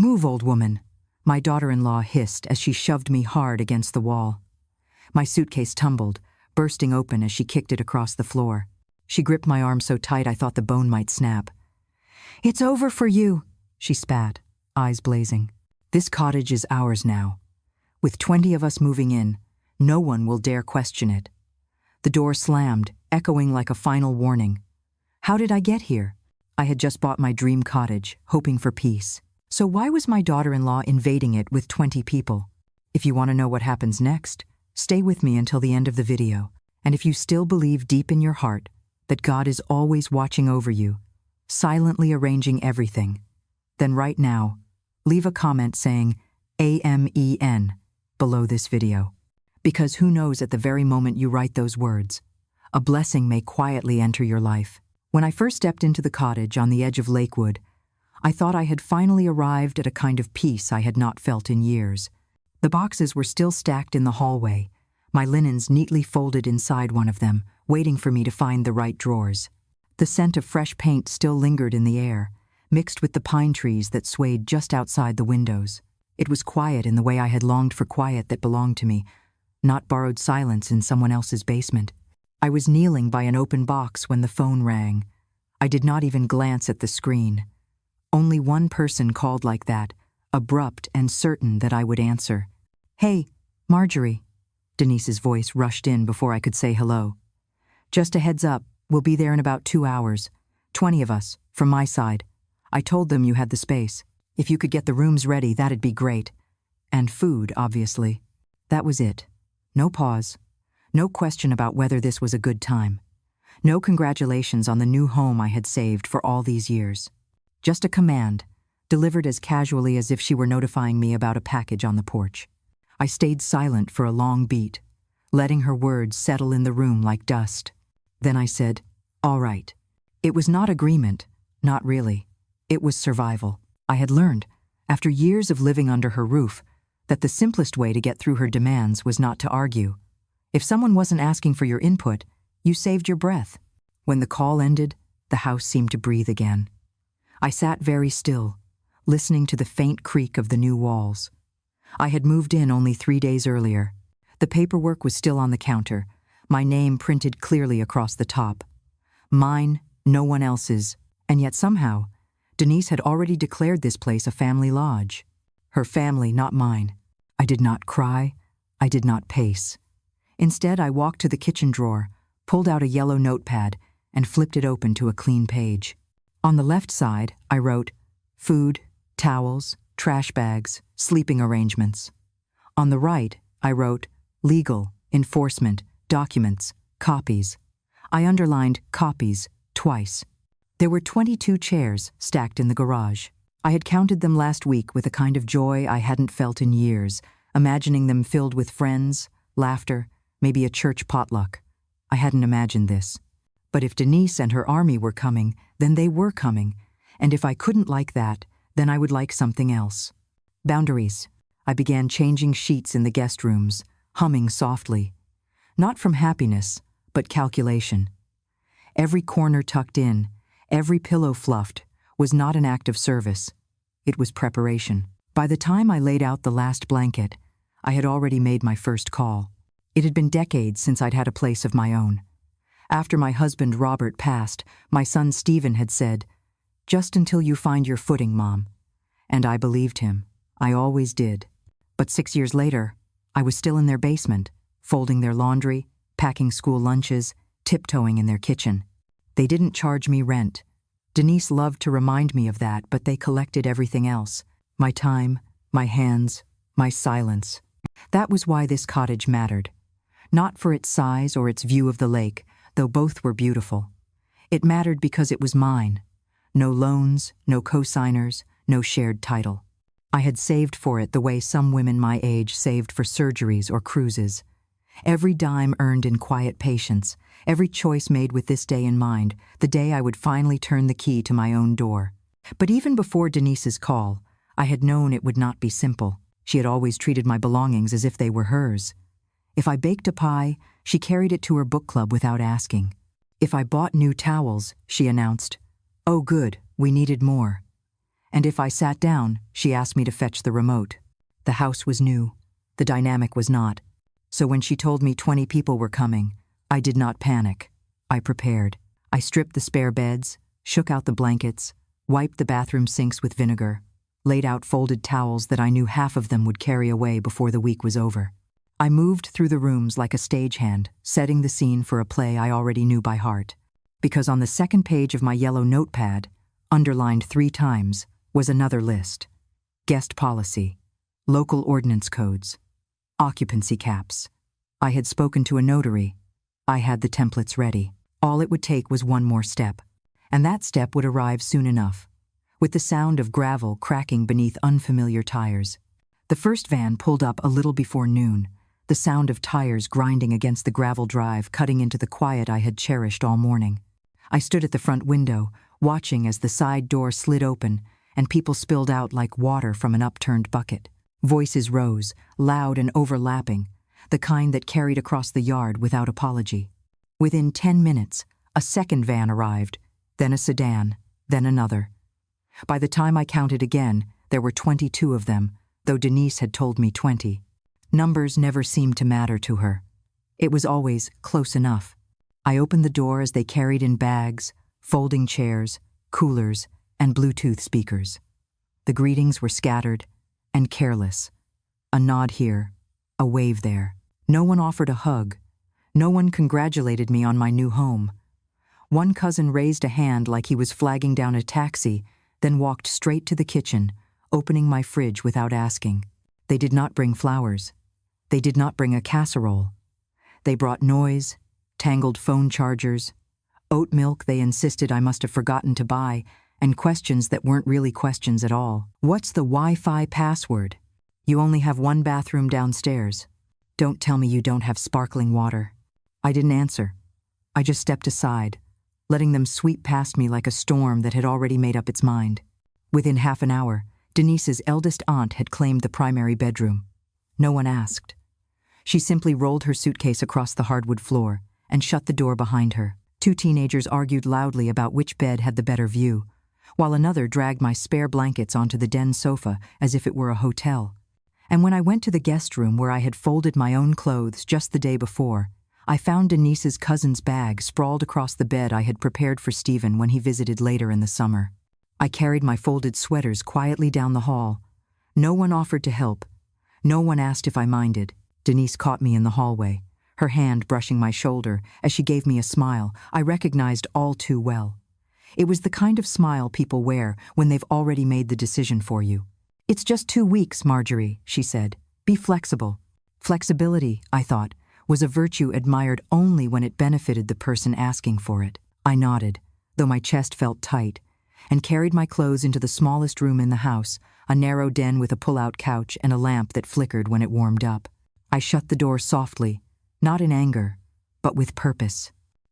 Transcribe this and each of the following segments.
"Move, old woman," my daughter-in-law hissed as she shoved me hard against the wall. My suitcase tumbled, bursting open as she kicked it across the floor. She gripped my arm so tight I thought the bone might snap. "It's over for you," she spat, eyes blazing. "This cottage is ours now. With 20 of us moving in, no one will dare question it." The door slammed, echoing like a final warning. How did I get here? I had just bought my dream cottage, hoping for peace. So why was my daughter-in-law invading it with 20 people? If you want to know what happens next, stay with me until the end of the video. And if you still believe deep in your heart that God is always watching over you, silently arranging everything, then right now, leave a comment saying AMEN below this video. Because who knows, at the very moment you write those words, a blessing may quietly enter your life. When I first stepped into the cottage on the edge of Lakewood, I thought I had finally arrived at a kind of peace I had not felt in years. The boxes were still stacked in the hallway, my linens neatly folded inside one of them, waiting for me to find the right drawers. The scent of fresh paint still lingered in the air, mixed with the pine trees that swayed just outside the windows. It was quiet in the way I had longed for quiet that belonged to me, not borrowed silence in someone else's basement. I was kneeling by an open box when the phone rang. I did not even glance at the screen. Only one person called like that, abrupt and certain that I would answer. "Hey, Marjorie." Denise's voice rushed in before I could say hello. "Just a heads up, we'll be there in about 2 hours. 20 of us, from my side. I told them you had the space. If you could get the rooms ready, that'd be great. And food, obviously." That was it. No pause. No question about whether this was a good time. No congratulations on the new home I had saved for all these years. Just a command, delivered as casually as if she were notifying me about a package on the porch. I stayed silent for a long beat, letting her words settle in the room like dust. Then I said, "All right." It was not agreement, not really. It was survival. I had learned, after years of living under her roof, that the simplest way to get through her demands was not to argue. If someone wasn't asking for your input, you saved your breath. When the call ended, the house seemed to breathe again. I sat very still, listening to the faint creak of the new walls. I had moved in only 3 days earlier. The paperwork was still on the counter, my name printed clearly across the top. Mine, no one else's, and yet somehow, Denise had already declared this place a family lodge. Her family, not mine. I did not cry. I did not pace. Instead, I walked to the kitchen drawer, pulled out a yellow notepad, and flipped it open to a clean page. On the left side, I wrote, food, towels, trash bags, sleeping arrangements. On the right, I wrote, legal, enforcement, documents, copies. I underlined copies twice. There were 22 chairs stacked in the garage. I had counted them last week with a kind of joy I hadn't felt in years, imagining them filled with friends, laughter, maybe a church potluck. I hadn't imagined this. But if Denise and her army were coming, then they were coming, and if I couldn't like that, then I would like something else. Boundaries. I began changing sheets in the guest rooms, humming softly. Not from happiness, but calculation. Every corner tucked in, every pillow fluffed, was not an act of service. It was preparation. By the time I laid out the last blanket, I had already made my first call. It had been decades since I'd had a place of my own. After my husband Robert passed, my son Stephen had said, "Just until you find your footing, Mom." And I believed him. I always did. But 6 years later, I was still in their basement, folding their laundry, packing school lunches, tiptoeing in their kitchen. They didn't charge me rent. Denise loved to remind me of that, but they collected everything else. My time, my hands, my silence. That was why this cottage mattered. Not for its size or its view of the lake, though both were beautiful. It mattered because it was mine. No loans, no co-signers, no shared title. I had saved for it the way some women my age saved for surgeries or cruises. Every dime earned in quiet patience, every choice made with this day in mind, the day I would finally turn the key to my own door. But even before Denise's call, I had known it would not be simple. She had always treated my belongings as if they were hers. If I baked a pie, she carried it to her book club without asking. If I bought new towels, she announced, "Oh good, we needed more." And if I sat down, she asked me to fetch the remote. The house was new. The dynamic was not. So when she told me 20 people were coming, I did not panic. I prepared. I stripped the spare beds, shook out the blankets, wiped the bathroom sinks with vinegar, laid out folded towels that I knew half of them would carry away before the week was over. I moved through the rooms like a stagehand, setting the scene for a play I already knew by heart. Because on the second page of my yellow notepad, underlined 3 times, was another list. Guest policy, local ordinance codes, occupancy caps. I had spoken to a notary. I had the templates ready. All it would take was one more step. And that step would arrive soon enough, with the sound of gravel cracking beneath unfamiliar tires. The first van pulled up a little before noon, the sound of tires grinding against the gravel drive cutting into the quiet I had cherished all morning. I stood at the front window, watching as the side door slid open and people spilled out like water from an upturned bucket. Voices rose, loud and overlapping, the kind that carried across the yard without apology. Within 10 minutes, a second van arrived, then a sedan, then another. By the time I counted again, there were 22 of them, though Denise had told me 20. Numbers never seemed to matter to her. It was always close enough. I opened the door as they carried in bags, folding chairs, coolers, and Bluetooth speakers. The greetings were scattered and careless. A nod here, a wave there. No one offered a hug. No one congratulated me on my new home. One cousin raised a hand like he was flagging down a taxi, then walked straight to the kitchen, opening my fridge without asking. They did not bring flowers. They did not bring a casserole. They brought noise, tangled phone chargers, oat milk they insisted I must have forgotten to buy, and questions that weren't really questions at all. What's the Wi-Fi password? You only have one bathroom downstairs. Don't tell me you don't have sparkling water. I didn't answer. I just stepped aside, letting them sweep past me like a storm that had already made up its mind. Within half an hour, Denise's eldest aunt had claimed the primary bedroom. No one asked. She simply rolled her suitcase across the hardwood floor and shut the door behind her. 2 teenagers argued loudly about which bed had the better view, while another dragged my spare blankets onto the den sofa as if it were a hotel. And when I went to the guest room where I had folded my own clothes just the day before, I found Denise's cousin's bag sprawled across the bed I had prepared for Stephen when he visited later in the summer. I carried my folded sweaters quietly down the hall. No one offered to help. No one asked if I minded. Denise caught me in the hallway, her hand brushing my shoulder as she gave me a smile I recognized all too well. It was the kind of smile people wear when they've already made the decision for you. "It's just 2 weeks, Marjorie," she said. "Be flexible." Flexibility, I thought, was a virtue admired only when it benefited the person asking for it. I nodded, though my chest felt tight, and carried my clothes into the smallest room in the house, a narrow den with a pull-out couch and a lamp that flickered when it warmed up. I shut the door softly, not in anger, but with purpose.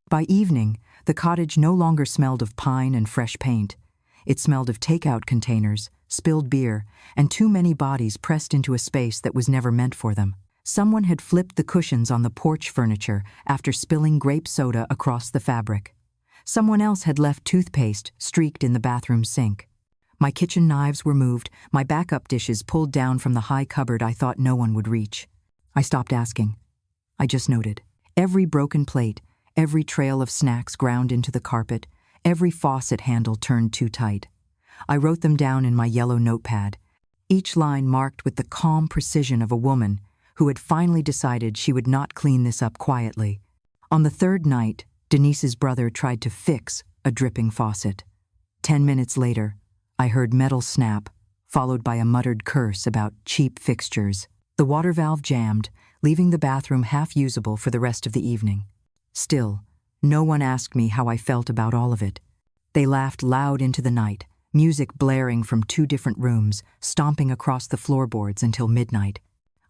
By evening, the cottage no longer smelled of pine and fresh paint. It smelled of takeout containers, spilled beer, and too many bodies pressed into a space that was never meant for them. Someone had flipped the cushions on the porch furniture after spilling grape soda across the fabric. Someone else had left toothpaste streaked in the bathroom sink. My kitchen knives were moved, my backup dishes pulled down from the high cupboard I thought no one would reach. I stopped asking. I just noted. Every broken plate, every trail of snacks ground into the carpet, every faucet handle turned too tight. I wrote them down in my yellow notepad, each line marked with the calm precision of a woman who had finally decided she would not clean this up quietly. On the 3rd night, Denise's brother tried to fix a dripping faucet. 10 minutes later, I heard metal snap, followed by a muttered curse about cheap fixtures. The water valve jammed, leaving the bathroom half usable for the rest of the evening. Still, no one asked me how I felt about all of it. They laughed loud into the night, music blaring from 2 different rooms, stomping across the floorboards until midnight.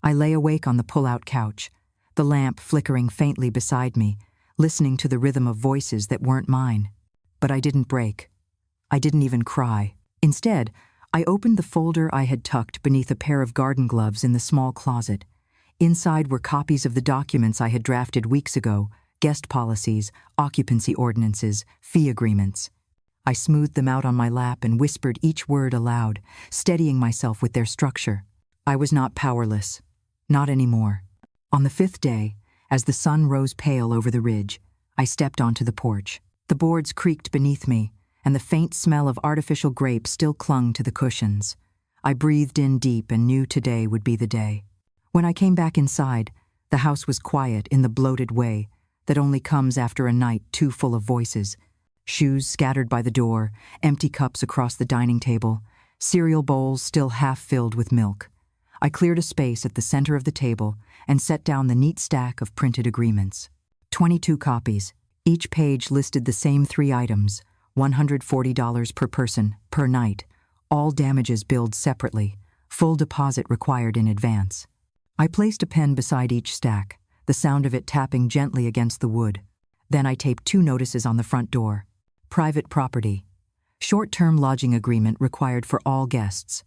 I lay awake on the pull-out couch, the lamp flickering faintly beside me, listening to the rhythm of voices that weren't mine. But I didn't break. I didn't even cry. Instead, I opened the folder I had tucked beneath a pair of garden gloves in the small closet. Inside were copies of the documents I had drafted weeks ago, guest policies, occupancy ordinances, fee agreements. I smoothed them out on my lap and whispered each word aloud, steadying myself with their structure. I was not powerless. Not anymore. On the 5th day, as the sun rose pale over the ridge, I stepped onto the porch. The boards creaked beneath me, and the faint smell of artificial grape still clung to the cushions. I breathed in deep and knew today would be the day. When I came back inside, the house was quiet in the bloated way that only comes after a night too full of voices. Shoes scattered by the door, empty cups across the dining table, cereal bowls still half filled with milk. I cleared a space at the center of the table and set down the neat stack of printed agreements. 22 copies. Each page listed the same 3 items, $140 per person, per night, all damages billed separately, full deposit required in advance. I placed a pen beside each stack, the sound of it tapping gently against the wood. Then I taped 2 notices on the front door. Private property. Short-term lodging agreement required for all guests.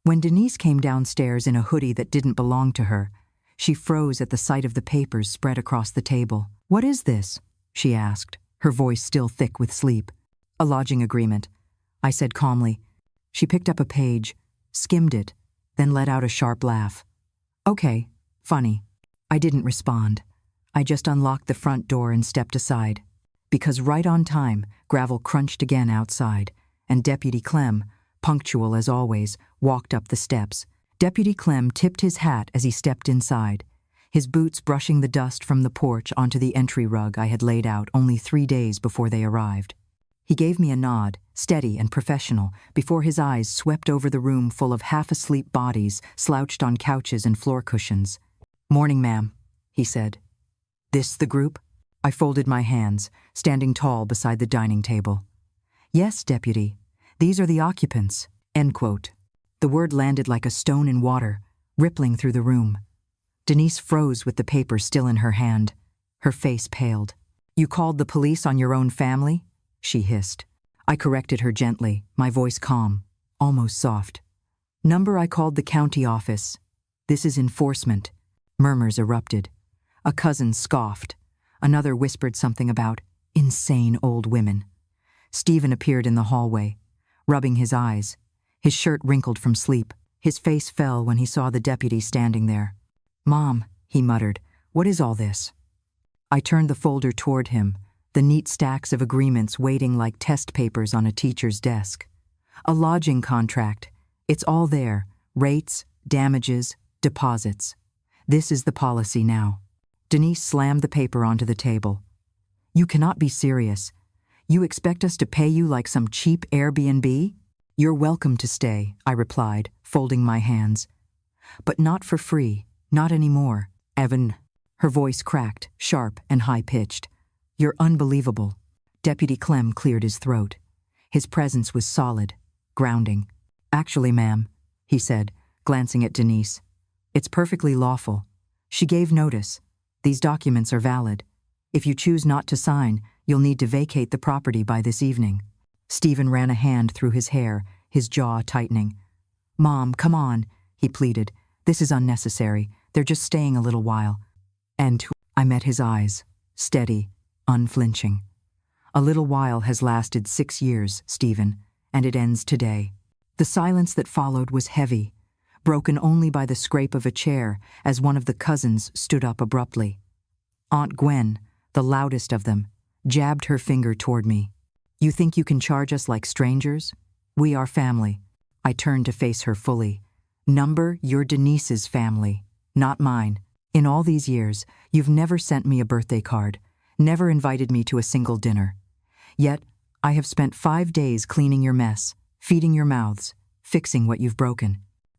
When Denise came downstairs in a hoodie that didn't belong to her, she froze at the sight of the papers spread across the table. "What is this?" she asked, her voice still thick with sleep. "A lodging agreement," I said calmly. She picked up a page, skimmed it, then let out a sharp laugh. "Okay, funny." I didn't respond. I just unlocked the front door and stepped aside. Because right on time, gravel crunched again outside, and Deputy Clem, punctual as always, walked up the steps. Deputy Clem tipped his hat as he stepped inside, his boots brushing the dust from the porch onto the entry rug I had laid out only 3 days before they arrived. He gave me a nod, steady and professional, before his eyes swept over the room full of half-asleep bodies slouched on couches and floor cushions. "Morning, ma'am," he said. "This the group?" I folded my hands, standing tall beside the dining table. "Yes, Deputy. These are the occupants." End quote. The word landed like a stone in water, rippling through the room. Denise froze with the paper still in her hand. Her face paled. "You called the police on your own family?" she hissed. I corrected her gently, my voice calm, almost soft. "Number I called the county office. This is enforcement." Murmurs erupted. A cousin scoffed. Another whispered something about insane old women. Stephen appeared in the hallway, rubbing his eyes, his shirt wrinkled from sleep. His face fell when he saw the deputy standing there. "Mom," he muttered, "what is all this?" I turned the folder toward him, the neat stacks of agreements waiting like test papers on a teacher's desk. "A lodging contract. It's all there. Rates, damages, deposits. This is the policy now." Denise slammed the paper onto the table. "You cannot be serious. You expect us to pay you like some cheap Airbnb?" "You're welcome to stay," I replied, folding my hands. "But not for free, not anymore. Evan." Her voice cracked, sharp and high-pitched. "You're unbelievable." Deputy Clem cleared his throat. His presence was solid, grounding. "Actually, ma'am," he said, glancing at Denise, "it's perfectly lawful. She gave notice. These documents are valid. If you choose not to sign, you'll need to vacate the property by this evening." Stephen ran a hand through his hair, his jaw tightening. "Mom, come on," he pleaded. "This is unnecessary. They're just staying a little while." And I met his eyes, steady, unflinching. "A little while has lasted 6 years, Stephen, and it ends today." The silence that followed was heavy, broken only by the scrape of a chair as one of the cousins stood up abruptly. Aunt Gwen, the loudest of them, jabbed her finger toward me. "You think you can charge us like strangers? We are family." I turned to face her fully. "Number, you're Denise's family, not mine. In all these years, you've never sent me a birthday card, never invited me to a single dinner. Yet, I have spent 5 days cleaning your mess, feeding your mouths, fixing what you've broken.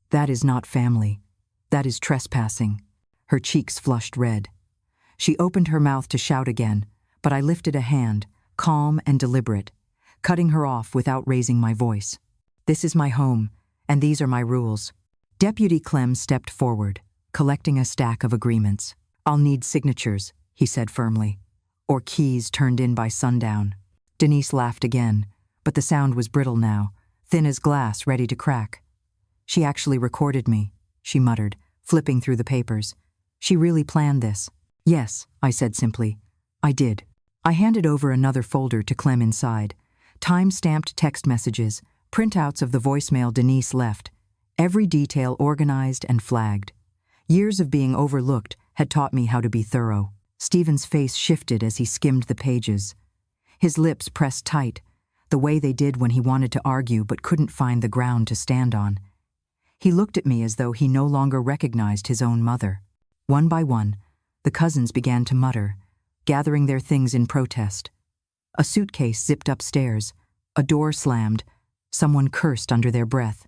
That is not family. That is trespassing." Her cheeks flushed red. She opened her mouth to shout again, but I lifted a hand, calm and deliberate, cutting her off without raising my voice. "This is my home, and these are my rules." Deputy Clem stepped forward, collecting a stack of agreements. "I'll need signatures," he said firmly, "or keys turned in by sundown." Denise laughed again, but the sound was brittle now, thin as glass ready to crack. "She actually recorded me," she muttered, flipping through the papers. "She really planned this." "Yes," I said simply. "I did." I handed over another folder to Clem inside, Time-stamped text messages, printouts of the voicemail Denise left, every detail organized and flagged. Years of being overlooked had taught me how to be thorough. Stephen's face shifted as he skimmed the pages. His lips pressed tight, the way they did when he wanted to argue but couldn't find the ground to stand on. He looked at me as though he no longer recognized his own mother. One by one, the cousins began to mutter, gathering their things in protest. A suitcase zipped upstairs, a door slammed, someone cursed under their breath.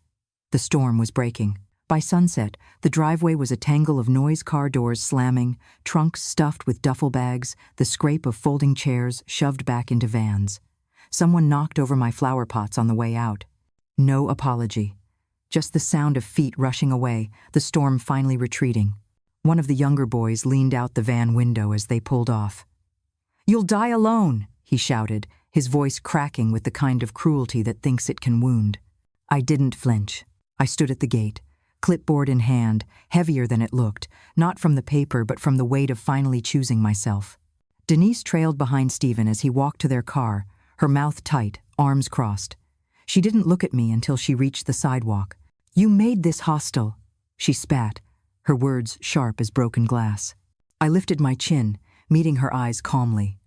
The storm was breaking. By sunset, the driveway was a tangle of noise, car doors slamming, trunks stuffed with duffel bags, the scrape of folding chairs shoved back into vans. Someone knocked over my flower pots on the way out. No apology. Just the sound of feet rushing away, the storm finally retreating. One of the younger boys leaned out the van window as they pulled off. "You'll die alone," he shouted, his voice cracking with the kind of cruelty that thinks it can wound. I didn't flinch. I stood at the gate, clipboard in hand, heavier than it looked, not from the paper but from the weight of finally choosing myself. Denise trailed behind Stephen as he walked to their car, her mouth tight, arms crossed. She didn't look at me until she reached the sidewalk. "You made this hostile," she spat, her words sharp as broken glass. I lifted my chin, meeting her eyes calmly.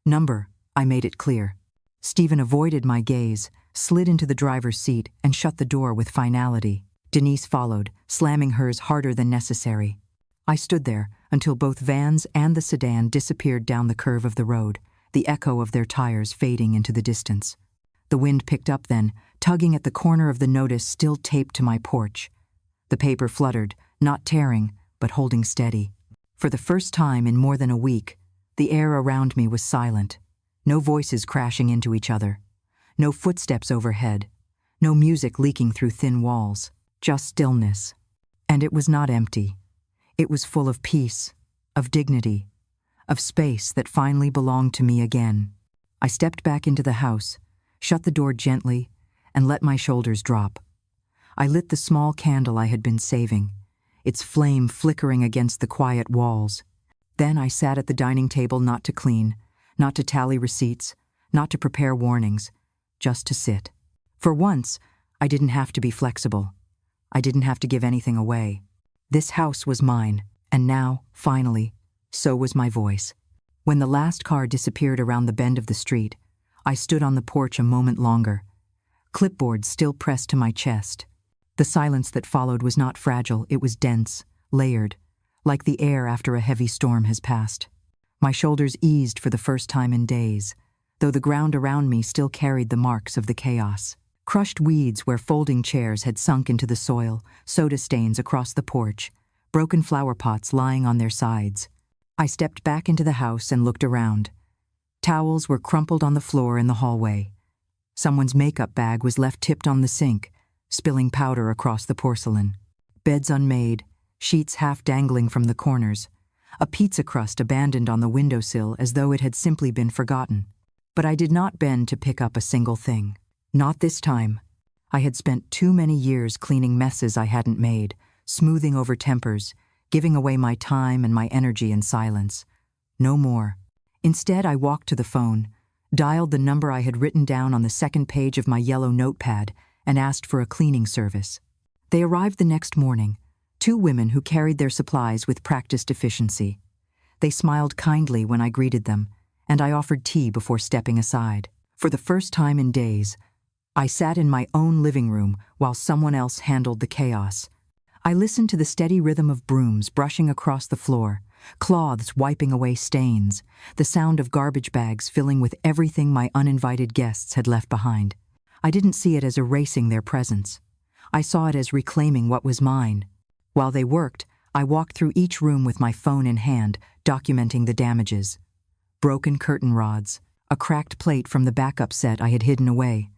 "Number," I made it clear. Stephen avoided my gaze, slid into the driver's seat, and shut the door with finality. Denise followed, slamming hers harder than necessary. I stood there until both vans and the sedan disappeared down the curve of the road, the echo of their tires fading into the distance. The wind picked up then, tugging at the corner of the notice still taped to my porch. The paper fluttered, not tearing, but holding steady. For the first time in more than a week, the air around me was silent. No voices crashing into each other. No footsteps overhead. No music leaking through thin walls. Just stillness. And it was not empty. It was full of peace, of dignity, of space that finally belonged to me again. I stepped back into the house, shut the door gently, and let my shoulders drop. I lit the small candle I had been saving, its flame flickering against the quiet walls. Then I sat at the dining table not to clean, not to tally receipts, not to prepare warnings, just to sit. For once, I didn't have to be flexible. I didn't have to give anything away. This house was mine, and now, finally, so was my voice. When the last car disappeared around the bend of the street, I stood on the porch a moment longer, clipboard still pressed to my chest. The silence that followed was not fragile, it was dense, layered, like the air after a heavy storm has passed. My shoulders eased for the first time in days, though the ground around me still carried the marks of the chaos. Crushed weeds where folding chairs had sunk into the soil, soda stains across the porch, broken flower pots lying on their sides. I stepped back into the house and looked around. Towels were crumpled on the floor in the hallway. Someone's makeup bag was left tipped on the sink, spilling powder across the porcelain. Beds unmade, sheets half dangling from the corners, a pizza crust abandoned on the windowsill as though it had simply been forgotten. But I did not bend to pick up a single thing. Not this time. I had spent too many years cleaning messes I hadn't made, smoothing over tempers, giving away my time and my energy in silence. No more. Instead, I walked to the phone, dialed the number I had written down on the second page of my yellow notepad, and asked for a cleaning service. They arrived the next morning, two women who carried their supplies with practiced efficiency. They smiled kindly when I greeted them, and I offered tea before stepping aside. For the first time in days, I sat in my own living room while someone else handled the chaos. I listened to the steady rhythm of brooms brushing across the floor, cloths wiping away stains, the sound of garbage bags filling with everything my uninvited guests had left behind. I didn't see it as erasing their presence. I saw it as reclaiming what was mine. While they worked, I walked through each room with my phone in hand, documenting the damages. Broken curtain rods, a cracked plate from the backup set I had hidden away,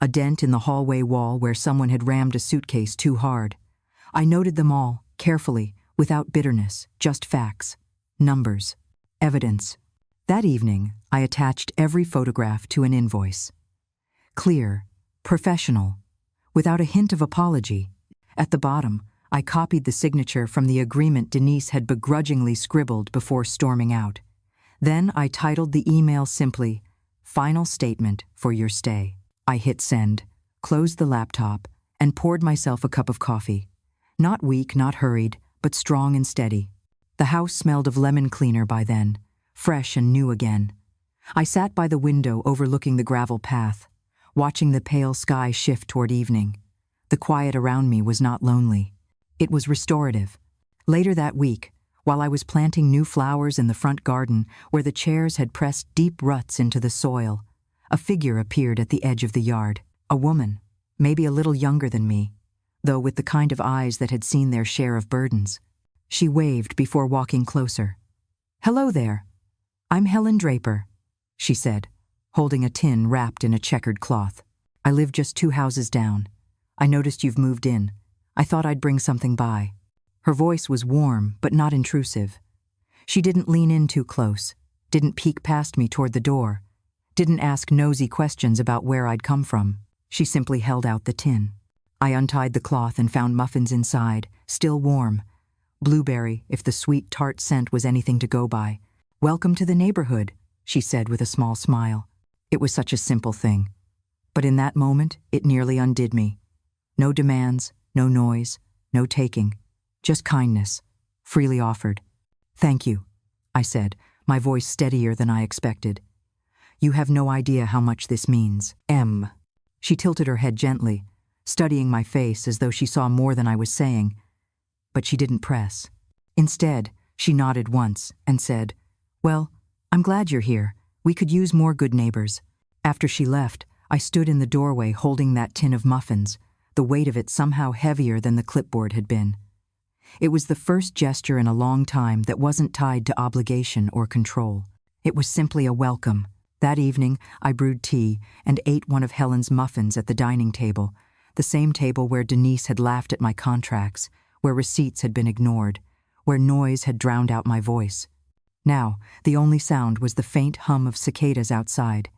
a dent in the hallway wall where someone had rammed a suitcase too hard. I noted them all, carefully, without bitterness, just facts, numbers, evidence. That evening, I attached every photograph to an invoice. Clear, professional, without a hint of apology. At the bottom, I copied the signature from the agreement Denise had begrudgingly scribbled before storming out. Then I titled the email simply, Final statement for your stay. I hit send, closed the laptop, and poured myself a cup of coffee. Not weak, not hurried, but strong and steady. The house smelled of lemon cleaner by then, fresh and new again. I sat by the window overlooking the gravel path, watching the pale sky shift toward evening. The quiet around me was not lonely. It was restorative. Later that week, while I was planting new flowers in the front garden where the chairs had pressed deep ruts into the soil, a figure appeared at the edge of the yard. A woman, maybe a little younger than me, though with the kind of eyes that had seen their share of burdens. She waved before walking closer. "Hello there. I'm Helen Draper," she said, holding a tin wrapped in a checkered cloth. "I live just 2 houses down. I noticed you've moved in. I thought I'd bring something by." Her voice was warm, but not intrusive. She didn't lean in too close, didn't peek past me toward the door, didn't ask nosy questions about where I'd come from. She simply held out the tin. I untied the cloth and found muffins inside, still warm. Blueberry, if the sweet tart scent was anything to go by. "Welcome to the neighborhood," she said with a small smile. It was such a simple thing. But in that moment, it nearly undid me. No demands, no noise, no taking. Just kindness, freely offered. "Thank you," I said, my voice steadier than I expected. "You have no idea how much this means. M." She tilted her head gently, studying my face as though she saw more than I was saying. But she didn't press. Instead, she nodded once and said, "Well, I'm glad you're here. We could use more good neighbors." After she left, I stood in the doorway holding that tin of muffins, the weight of it somehow heavier than the clipboard had been. It was the first gesture in a long time that wasn't tied to obligation or control. It was simply a welcome. That evening, I brewed tea and ate one of Helen's muffins at the dining table, the same table where Denise had laughed at my contracts, where receipts had been ignored, where noise had drowned out my voice. Now, the only sound was the faint hum of cicadas outside,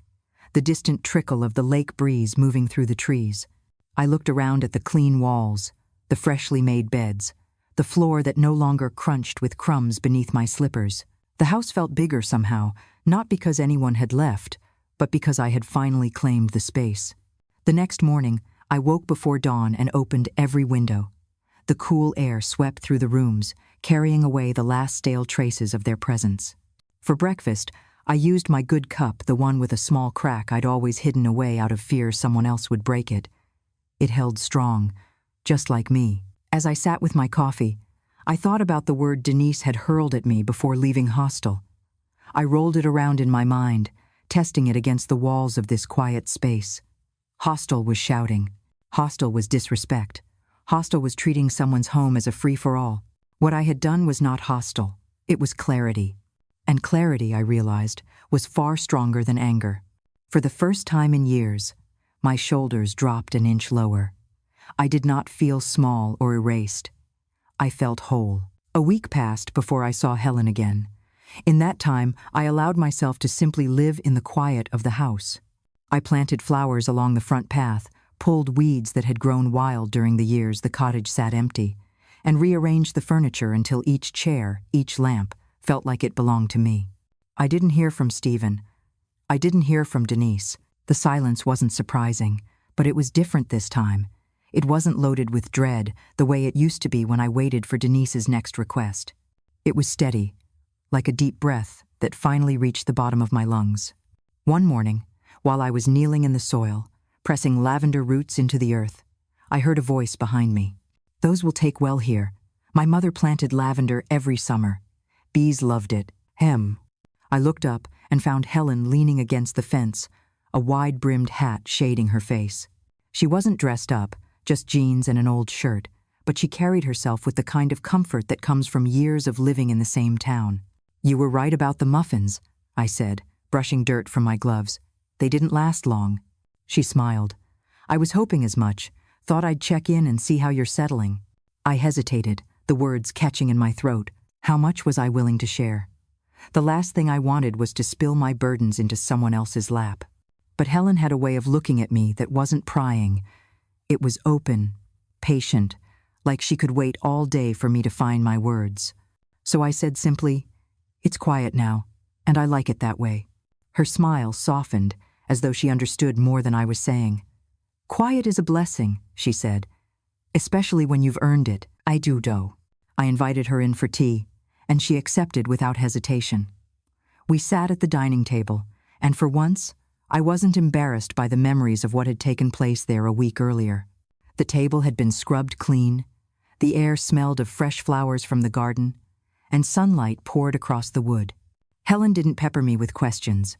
the distant trickle of the lake breeze moving through the trees. I looked around at the clean walls, the freshly made beds, the floor that no longer crunched with crumbs beneath my slippers. The house felt bigger somehow, not because anyone had left, but because I had finally claimed the space. The next morning, I woke before dawn and opened every window. The cool air swept through the rooms, carrying away the last stale traces of their presence. For breakfast, I used my good cup, the one with a small crack I'd always hidden away out of fear someone else would break it. It held strong, just like me. As I sat with my coffee, I thought about the word Denise had hurled at me before leaving hostel. I rolled it around in my mind, testing it against the walls of this quiet space. Hostile was shouting. Hostile was disrespect. Hostile was treating someone's home as a free-for-all. What I had done was not hostile. It was clarity. And clarity, I realized, was far stronger than anger. For the first time in years, my shoulders dropped an inch lower. I did not feel small or erased. I felt whole. A week passed before I saw Helen again. In that time, I allowed myself to simply live in the quiet of the house. I planted flowers along the front path, pulled weeds that had grown wild during the years the cottage sat empty, and rearranged the furniture until each chair, each lamp, felt like it belonged to me. I didn't hear from Stephen. I didn't hear from Denise. The silence wasn't surprising, but it was different this time. It wasn't loaded with dread, the way it used to be when I waited for Denise's next request. It was steady, like a deep breath that finally reached the bottom of my lungs. One morning, while I was kneeling in the soil, pressing lavender roots into the earth, I heard a voice behind me. "Those will take well here. My mother planted lavender every summer. Bees loved it. Hem." I looked up and found Helen leaning against the fence, a wide-brimmed hat shading her face. She wasn't dressed up, just jeans and an old shirt, but she carried herself with the kind of comfort that comes from years of living in the same town. "You were right about the muffins," I said, brushing dirt from my gloves. "They didn't last long." She smiled. "I was hoping as much. Thought I'd check in and see how you're settling." I hesitated, the words catching in my throat. How much was I willing to share? The last thing I wanted was to spill my burdens into someone else's lap. But Helen had a way of looking at me that wasn't prying. It was open, patient, like she could wait all day for me to find my words. So I said simply, "It's quiet now, and I like it that way." Her smile softened, as though she understood more than I was saying. "Quiet is a blessing," she said, "especially when you've earned it." I do, though. I invited her in for tea, and she accepted without hesitation. We sat at the dining table, and for once, I wasn't embarrassed by the memories of what had taken place there a week earlier. The table had been scrubbed clean, the air smelled of fresh flowers from the garden, and sunlight poured across the wood. Helen didn't pepper me with questions.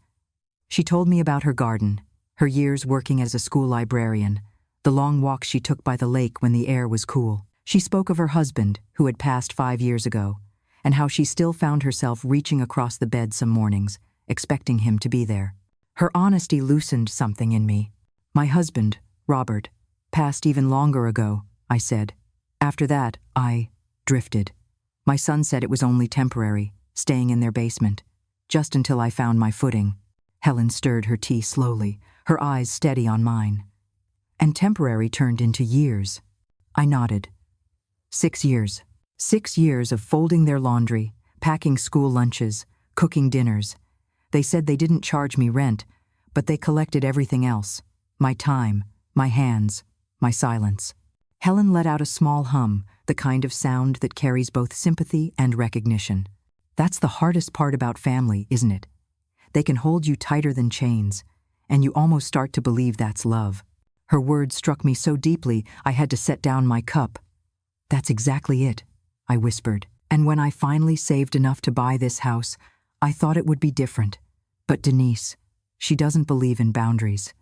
She told me about her garden, her years working as a school librarian, the long walks she took by the lake when the air was cool. She spoke of her husband, who had passed 5 years ago, and how she still found herself reaching across the bed some mornings, expecting him to be there. Her honesty loosened something in me. "My husband, Robert, passed even longer ago," I said. "After that, I drifted. My son said it was only temporary, staying in their basement, just until I found my footing." Helen stirred her tea slowly, her eyes steady on mine. "And temporary turned into years." I nodded. 6 years. 6 years of folding their laundry, packing school lunches, cooking dinners. They said they didn't charge me rent, but they collected everything else: my time, my hands, my silence. Helen let out a small hum, the kind of sound that carries both sympathy and recognition. "That's the hardest part about family, isn't it? They can hold you tighter than chains, and you almost start to believe that's love." Her words struck me so deeply I had to set down my cup. "That's exactly it," I whispered. "And when I finally saved enough to buy this house, I thought it would be different. But Denise, she doesn't believe in boundaries.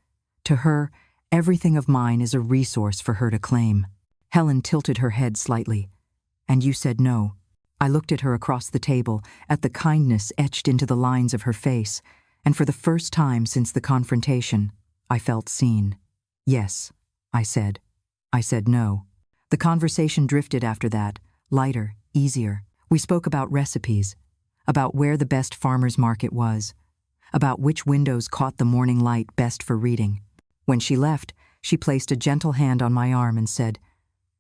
To her, everything of mine is a resource for her to claim." Helen tilted her head slightly. "And you said no." I looked at her across the table, at the kindness etched into the lines of her face, and for the first time since the confrontation, I felt seen. "Yes," I said. I said no. The conversation drifted after that, lighter, easier. We spoke about recipes, about where the best farmer's market was, about which windows caught the morning light best for reading. When she left, she placed a gentle hand on my arm and said,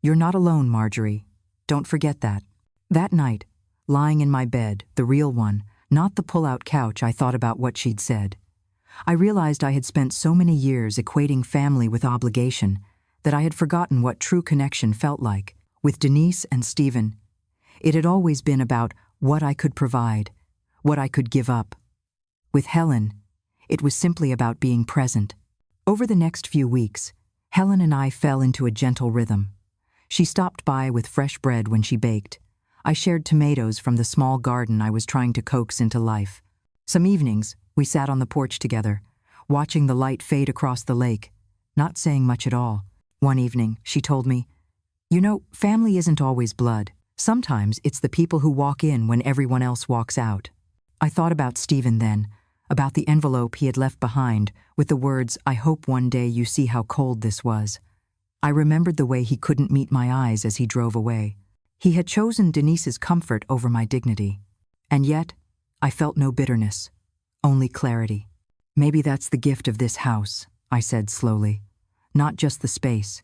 "You're not alone, Marjorie. Don't forget that." That night, lying in my bed, the real one, not the pull-out couch, I thought about what she'd said. I realized I had spent so many years equating family with obligation that I had forgotten what true connection felt like. With Denise and Stephen, it had always been about what I could provide, what I could give up. With Helen, it was simply about being present. Over the next few weeks, Helen and I fell into a gentle rhythm. She stopped by with fresh bread when she baked. I shared tomatoes from the small garden I was trying to coax into life. Some evenings, we sat on the porch together, watching the light fade across the lake, not saying much at all. One evening, she told me, "You know, family isn't always blood. Sometimes it's the people who walk in when everyone else walks out." I thought about Stephen then, about the envelope he had left behind with the words, "I hope one day you see how cold this was." I remembered the way he couldn't meet my eyes as he drove away. He had chosen Denise's comfort over my dignity. And yet, I felt no bitterness, only clarity. "Maybe that's the gift of this house," I said slowly. "Not just the space,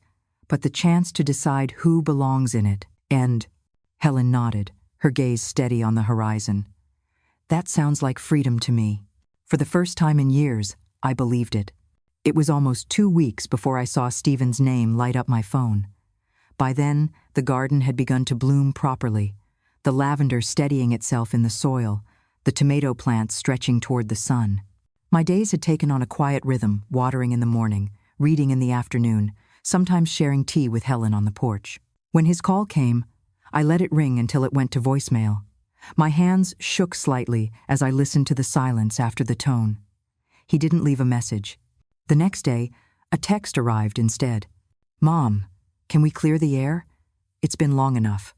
but the chance to decide who belongs in it." And Helen nodded, her gaze steady on the horizon. "That sounds like freedom to me." For the first time in years, I believed it. It was almost 2 weeks before I saw Stephen's name light up my phone. By then, the garden had begun to bloom properly, the lavender steadying itself in the soil, the tomato plants stretching toward the sun. My days had taken on a quiet rhythm, watering in the morning, reading in the afternoon, sometimes sharing tea with Helen on the porch. When his call came, I let it ring until it went to voicemail. My hands shook slightly as I listened to the silence after the tone. He didn't leave a message. The next day, a text arrived instead. "Mom, can we clear the air? It's been long enough."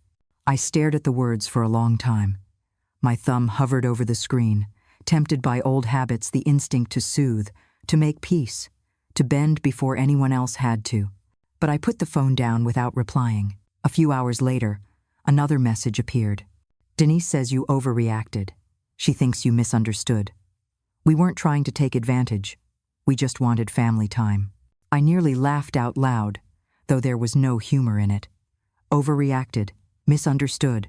I stared at the words for a long time. My thumb hovered over the screen, tempted by old habits, the instinct to soothe, to make peace, to bend before anyone else had to. But I put the phone down without replying. A few hours later, another message appeared. "Denise says you overreacted. She thinks you misunderstood. We weren't trying to take advantage. We just wanted family time." I nearly laughed out loud, though there was no humor in it. Overreacted, misunderstood,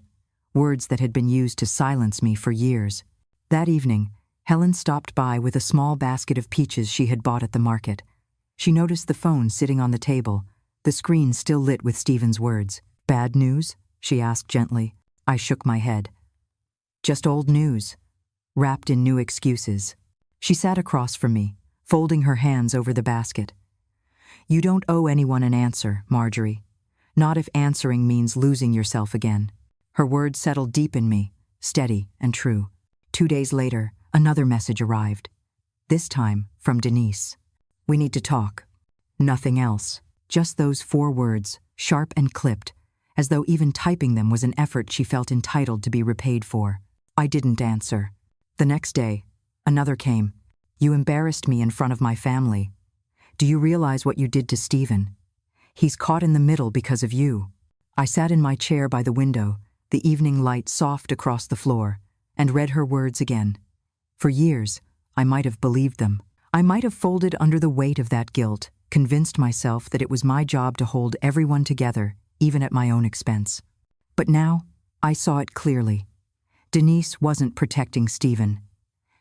words that had been used to silence me for years. That evening, Helen stopped by with a small basket of peaches she had bought at the market. She noticed the phone sitting on the table, the screen still lit with Stephen's words. "Bad news?" she asked gently. I shook my head. "Just old news, wrapped in new excuses." She sat across from me, folding her hands over the basket. "You don't owe anyone an answer, Marjorie. Not if answering means losing yourself again." Her words settled deep in me, steady and true. 2 days later, another message arrived. This time from Denise. "We need to talk." Nothing else. Just those 4 words, sharp and clipped, as though even typing them was an effort she felt entitled to be repaid for. I didn't answer. The next day, another came. "You embarrassed me in front of my family. Do you realize what you did to Stephen? He's caught in the middle because of you." I sat in my chair by the window, the evening light soft across the floor, and read her words again. For years, I might have believed them. I might have folded under the weight of that guilt, convinced myself that it was my job to hold everyone together, even at my own expense. But now, I saw it clearly. Denise wasn't protecting Stephen.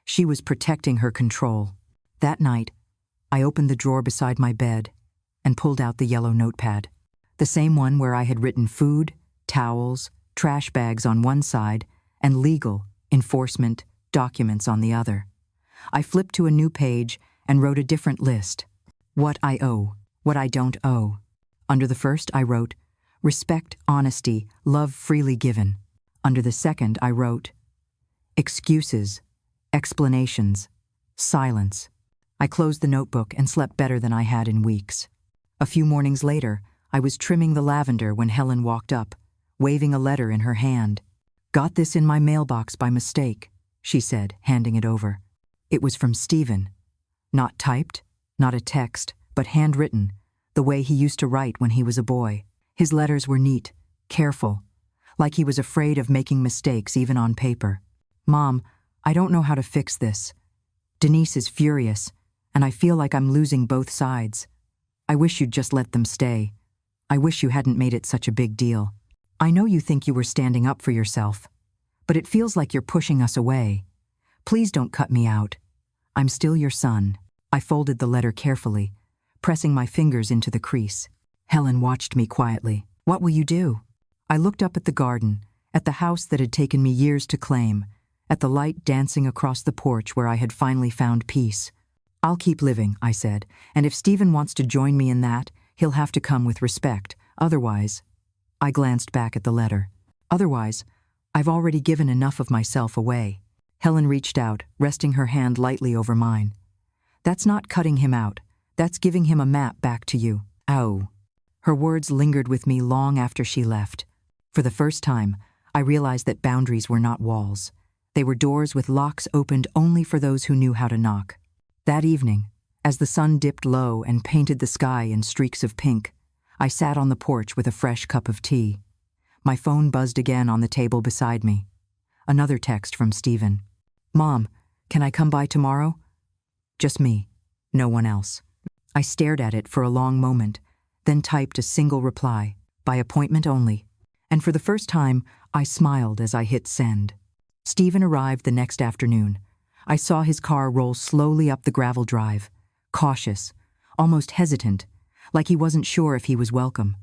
She was protecting her control. That night, I opened the drawer beside my bed and pulled out the yellow notepad. The same one where I had written food, towels, trash bags on one side, and legal, enforcement, documents on the other. I flipped to a new page and wrote a different list. What I owe, what I don't owe. Under the first, I wrote, respect, honesty, love freely given. Under the second, I wrote, excuses, explanations, silence. I closed the notebook and slept better than I had in weeks. A few mornings later, I was trimming the lavender when Helen walked up, waving a letter in her hand. "Got this in my mailbox by mistake," she said, handing it over. It was from Stephen. Not typed, not a text, but handwritten, the way he used to write when he was a boy. His letters were neat, careful, like he was afraid of making mistakes even on paper. "Mom, I don't know how to fix this. Denise is furious, and I feel like I'm losing both sides. I wish you'd just let them stay. I wish you hadn't made it such a big deal. I know you think you were standing up for yourself, but it feels like you're pushing us away. Please don't cut me out. I'm still your son." I folded the letter carefully, pressing my fingers into the crease. Helen watched me quietly. "What will you do?" I looked up at the garden, at the house that had taken me years to claim, at the light dancing across the porch where I had finally found peace. "I'll keep living," I said, "and if Stephen wants to join me in that, he'll have to come with respect. Otherwise—" I glanced back at the letter. "Otherwise, I've already given enough of myself away." Helen reached out, resting her hand lightly over mine. "That's not cutting him out. That's giving him a map back to you." "Oh." Her words lingered with me long after she left. For the first time, I realized that boundaries were not walls. They were doors with locks opened only for those who knew how to knock. That evening, as the sun dipped low and painted the sky in streaks of pink, I sat on the porch with a fresh cup of tea. My phone buzzed again on the table beside me. Another text from Stephen. "Mom, can I come by tomorrow?" Just me, no one else. I stared at it for a long moment, then typed a single reply, "By appointment only." And for the first time, I smiled as I hit send. Stephen arrived the next afternoon. I saw his car roll slowly up the gravel drive, cautious, almost hesitant, like he wasn't sure if he was welcome.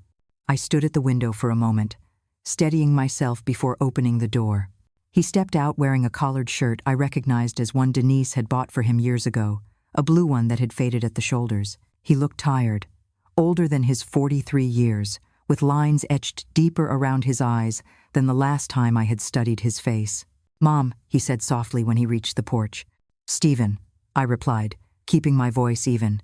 I stood at the window for a moment, steadying myself before opening the door. He stepped out wearing a collared shirt I recognized as one Denise had bought for him years ago, a blue one that had faded at the shoulders. He looked tired, older than his 43 years, with lines etched deeper around his eyes than the last time I had studied his face. "Mom," he said softly when he reached the porch. "Stephen," I replied, keeping my voice even.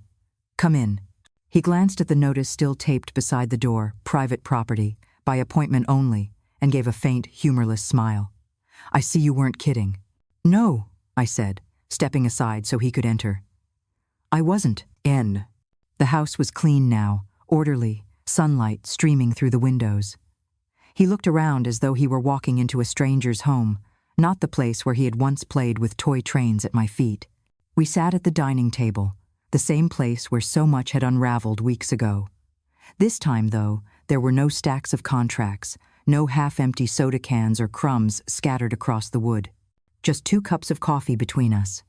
"Come in." He glanced at the notice still taped beside the door, "Private property, by appointment only," and gave a faint, humorless smile. "I see you weren't kidding." "No," I said, stepping aside so he could enter. I wasn't. The house was clean now, orderly, sunlight streaming through the windows. He looked around as though he were walking into a stranger's home, not the place where he had once played with toy trains at my feet. We sat at the dining table, the same place where so much had unraveled weeks ago. This time, though, there were no stacks of contracts, no half-empty soda cans or crumbs scattered across the wood. Just 2 cups of coffee between us,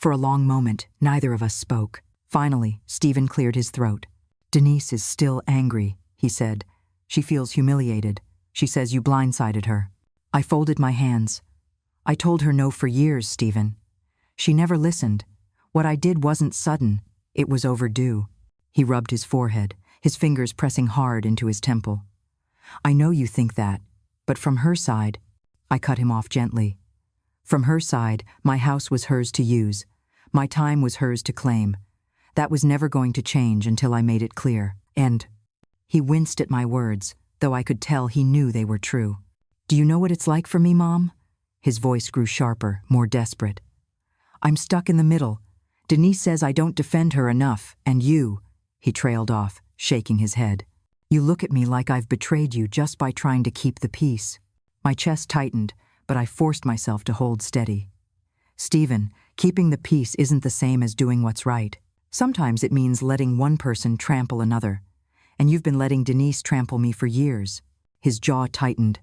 For a long moment, neither of us spoke. Finally, Stephen cleared his throat. "Denise is still angry," he said. "She feels humiliated. She says you blindsided her." I folded my hands. "I told her no for years, Stephen. She never listened. What I did wasn't sudden. It was overdue." He rubbed his forehead, his fingers pressing hard into his temple. "I know you think that, but from her side—" I cut him off gently. "From her side, my house was hers to use. My time was hers to claim. That was never going to change until I made it clear. And—" He winced at my words, though I could tell he knew they were true. "Do you know what it's like for me, Mom?" His voice grew sharper, more desperate. "I'm stuck in the middle. Denise says I don't defend her enough, and you—" He trailed off, shaking his head. "You look at me like I've betrayed you just by trying to keep the peace." My chest tightened, but I forced myself to hold steady. "Stephen, keeping the peace isn't the same as doing what's right. Sometimes it means letting one person trample another. And you've been letting Denise trample me for years." His jaw tightened.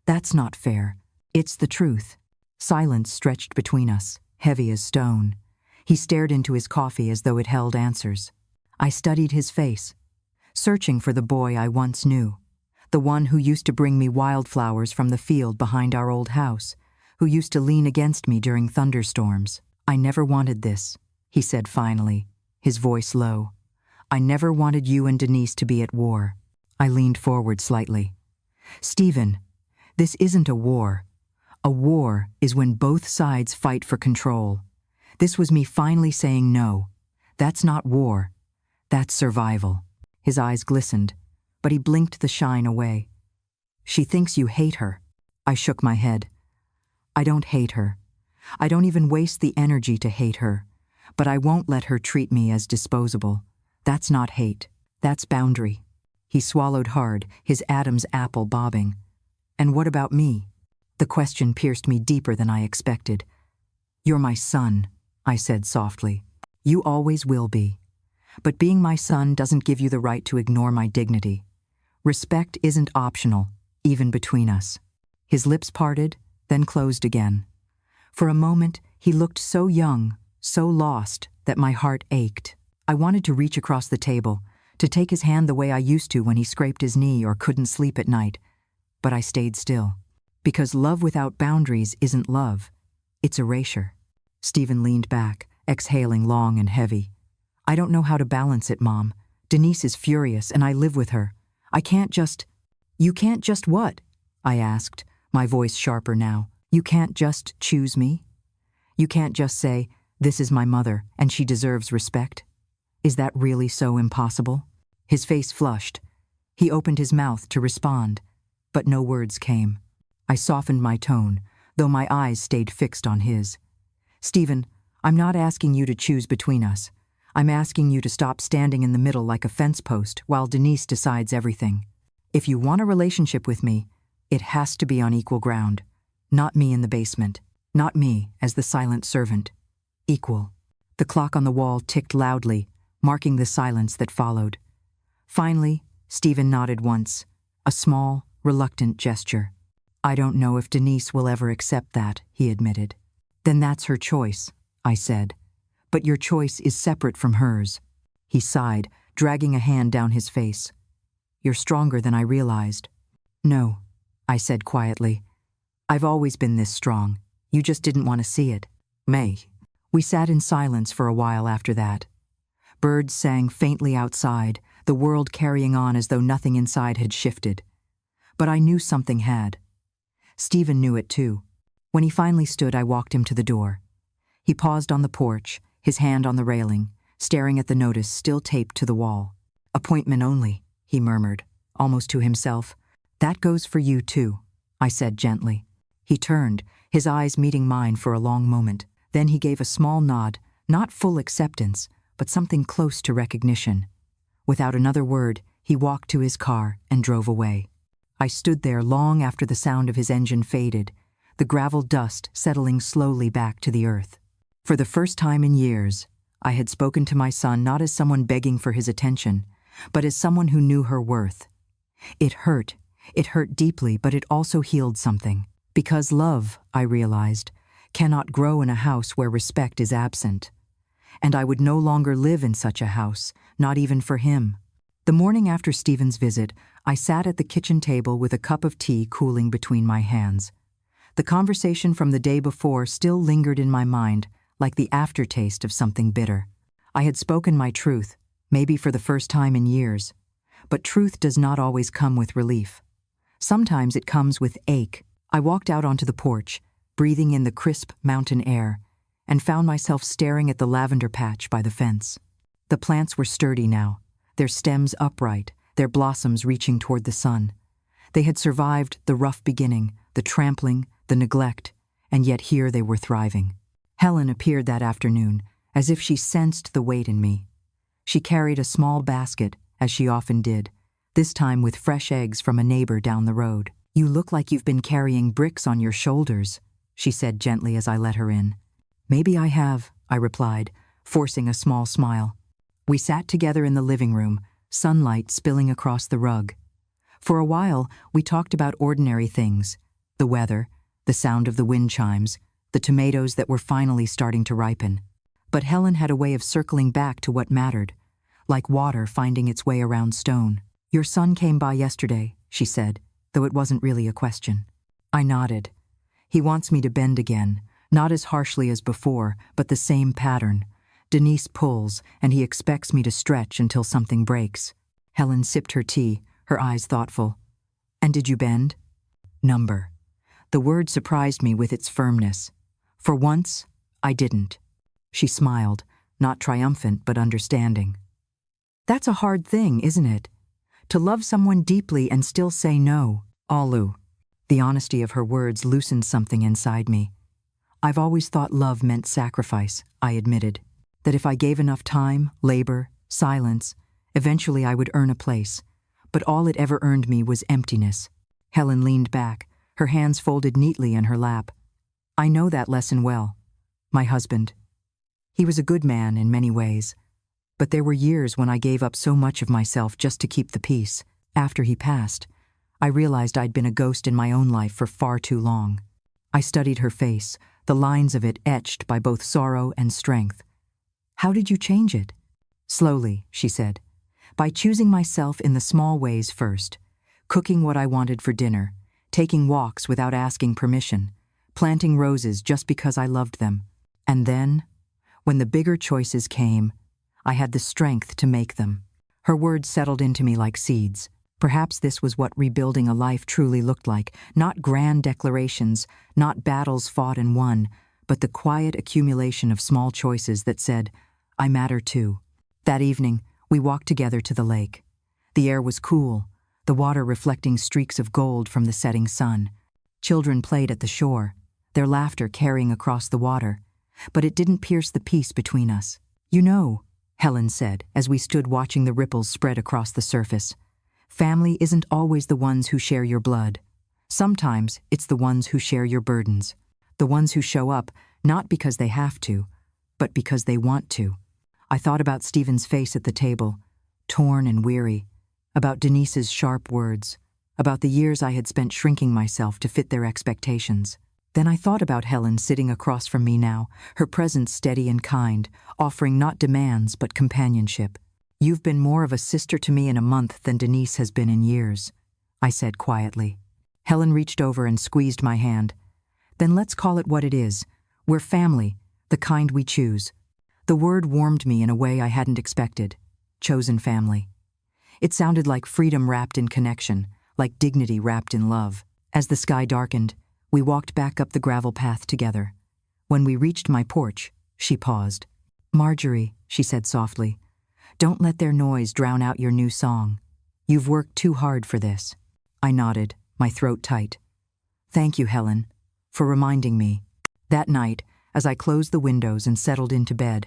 "That's not fair. It's the truth." Silence stretched between us, heavy as stone. He stared into his coffee as though it held answers. I studied his face, searching for the boy I once knew, the one who used to bring me wildflowers from the field behind our old house, who used to lean against me during thunderstorms. "I never wanted this," he said finally, his voice low. "I never wanted you and Denise to be at war." I leaned forward slightly. "Stephen, this isn't a war. A war is when both sides fight for control. This was me finally saying no. That's not war. That's survival." His eyes glistened, but he blinked the shine away. "She thinks you hate her." I shook my head. "I don't hate her. I don't even waste the energy to hate her. But I won't let her treat me as disposable. That's not hate. That's boundary." He swallowed hard, his Adam's apple bobbing. "And what about me?" The question pierced me deeper than I expected. "You're my son," I said softly. "You always will be. But being my son doesn't give you the right to ignore my dignity. Respect isn't optional, even between us." His lips parted, then closed again. For a moment, he looked so young, so lost, that my heart ached. I wanted to reach across the table, to take his hand the way I used to when he scraped his knee or couldn't sleep at night. But I stayed still. Because love without boundaries isn't love. It's erasure. Stephen leaned back, exhaling long and heavy. "I don't know how to balance it, Mom. Denise is furious and I live with her. I can't just—" "You can't just what?" I asked, my voice sharper now. "You can't just choose me? You can't just say, 'This is my mother and she deserves respect'? Is that really so impossible?" His face flushed. He opened his mouth to respond, but no words came. I softened my tone, though my eyes stayed fixed on his. "Stephen, I'm not asking you to choose between us. I'm asking you to stop standing in the middle like a fence post while Denise decides everything. If you want a relationship with me, it has to be on equal ground. Not me in the basement. Not me as the silent servant. Equal." The clock on the wall ticked loudly, marking the silence that followed. Finally, Stephen nodded once, a small, reluctant gesture. "I don't know if Denise will ever accept that," he admitted. "Then that's her choice," I said. "But your choice is separate from hers." He sighed, dragging a hand down his face. "You're stronger than I realized." "No," I said quietly. "I've always been this strong. You just didn't want to see it." "May." We sat in silence for a while after that. Birds sang faintly outside, the world carrying on as though nothing inside had shifted. But I knew something had. Stephen knew it too. When he finally stood, I walked him to the door. He paused on the porch, his hand on the railing, staring at the notice still taped to the wall. "Appointment only," he murmured, almost to himself. "That goes for you too," I said gently. He turned, his eyes meeting mine for a long moment. Then he gave a small nod, not full acceptance, but something close to recognition. Without another word, he walked to his car and drove away. I stood there long after the sound of his engine faded, the gravel dust settling slowly back to the earth. For the first time in years, I had spoken to my son not as someone begging for his attention, but as someone who knew her worth. It hurt deeply, but it also healed something. Because love, I realized, cannot grow in a house where respect is absent. And I would no longer live in such a house, not even for him. The morning after Stephen's visit, I sat at the kitchen table with a cup of tea cooling between my hands. The conversation from the day before still lingered in my mind, like the aftertaste of something bitter. I had spoken my truth, maybe for the first time in years. But truth does not always come with relief. Sometimes it comes with ache. I walked out onto the porch, breathing in the crisp mountain air, and found myself staring at the lavender patch by the fence. The plants were sturdy now, their stems upright, their blossoms reaching toward the sun. They had survived the rough beginning, the trampling, the neglect, and yet here they were thriving. Helen appeared that afternoon, as if she sensed the weight in me. She carried a small basket, as she often did, this time with fresh eggs from a neighbor down the road. "You look like you've been carrying bricks on your shoulders," she said gently as I let her in. "Maybe I have," I replied, forcing a small smile. We sat together in the living room, sunlight spilling across the rug. For a while, we talked about ordinary things: the weather, the sound of the wind chimes, the tomatoes that were finally starting to ripen. But Helen had a way of circling back to what mattered, like water finding its way around stone. "Your son came by yesterday," she said, though it wasn't really a question. I nodded. "He wants me to bend again, not as harshly as before, but the same pattern. Denise pulls, and he expects me to stretch until something breaks." Helen sipped her tea, her eyes thoughtful. "And did you bend?" "Number." The word surprised me with its firmness. For once, I didn't. She smiled, not triumphant but understanding. "That's a hard thing, isn't it? To love someone deeply and still say no." "Alu." The honesty of her words loosened something inside me. "I've always thought love meant sacrifice," I admitted. "That if I gave enough time, labor, silence, eventually I would earn a place. But all it ever earned me was emptiness." Helen leaned back, her hands folded neatly in her lap. "I know that lesson well. My husband. He was a good man in many ways. But there were years when I gave up so much of myself just to keep the peace. After he passed, I realized I'd been a ghost in my own life for far too long." I studied her face, the lines of it etched by both sorrow and strength. "How did you change it?" "Slowly," she said. "By choosing myself in the small ways first. Cooking what I wanted for dinner, taking walks without asking permission, planting roses just because I loved them. And then, when the bigger choices came, I had the strength to make them." Her words settled into me like seeds. Perhaps this was what rebuilding a life truly looked like, not grand declarations, not battles fought and won, but the quiet accumulation of small choices that said, "I matter too." That evening, we walked together to the lake. The air was cool, the water reflecting streaks of gold from the setting sun. Children played at the shore, their laughter carrying across the water, but it didn't pierce the peace between us. "You know," Helen said as we stood watching the ripples spread across the surface, "family isn't always the ones who share your blood. Sometimes it's the ones who share your burdens, the ones who show up not because they have to, but because they want to." I thought about Stephen's face at the table, torn and weary, about Denise's sharp words, about the years I had spent shrinking myself to fit their expectations. Then I thought about Helen sitting across from me now, her presence steady and kind, offering not demands but companionship. "You've been more of a sister to me in a month than Denise has been in years," I said quietly. Helen reached over and squeezed my hand. "Then let's call it what it is. We're family, the kind we choose." The word warmed me in a way I hadn't expected. Chosen family. It sounded like freedom wrapped in connection, like dignity wrapped in love. As the sky darkened, we walked back up the gravel path together. When we reached my porch, she paused. "Marjorie," she said softly, "don't let their noise drown out your new song. You've worked too hard for this." I nodded, my throat tight. "Thank you, Helen, for reminding me." That night, as I closed the windows and settled into bed,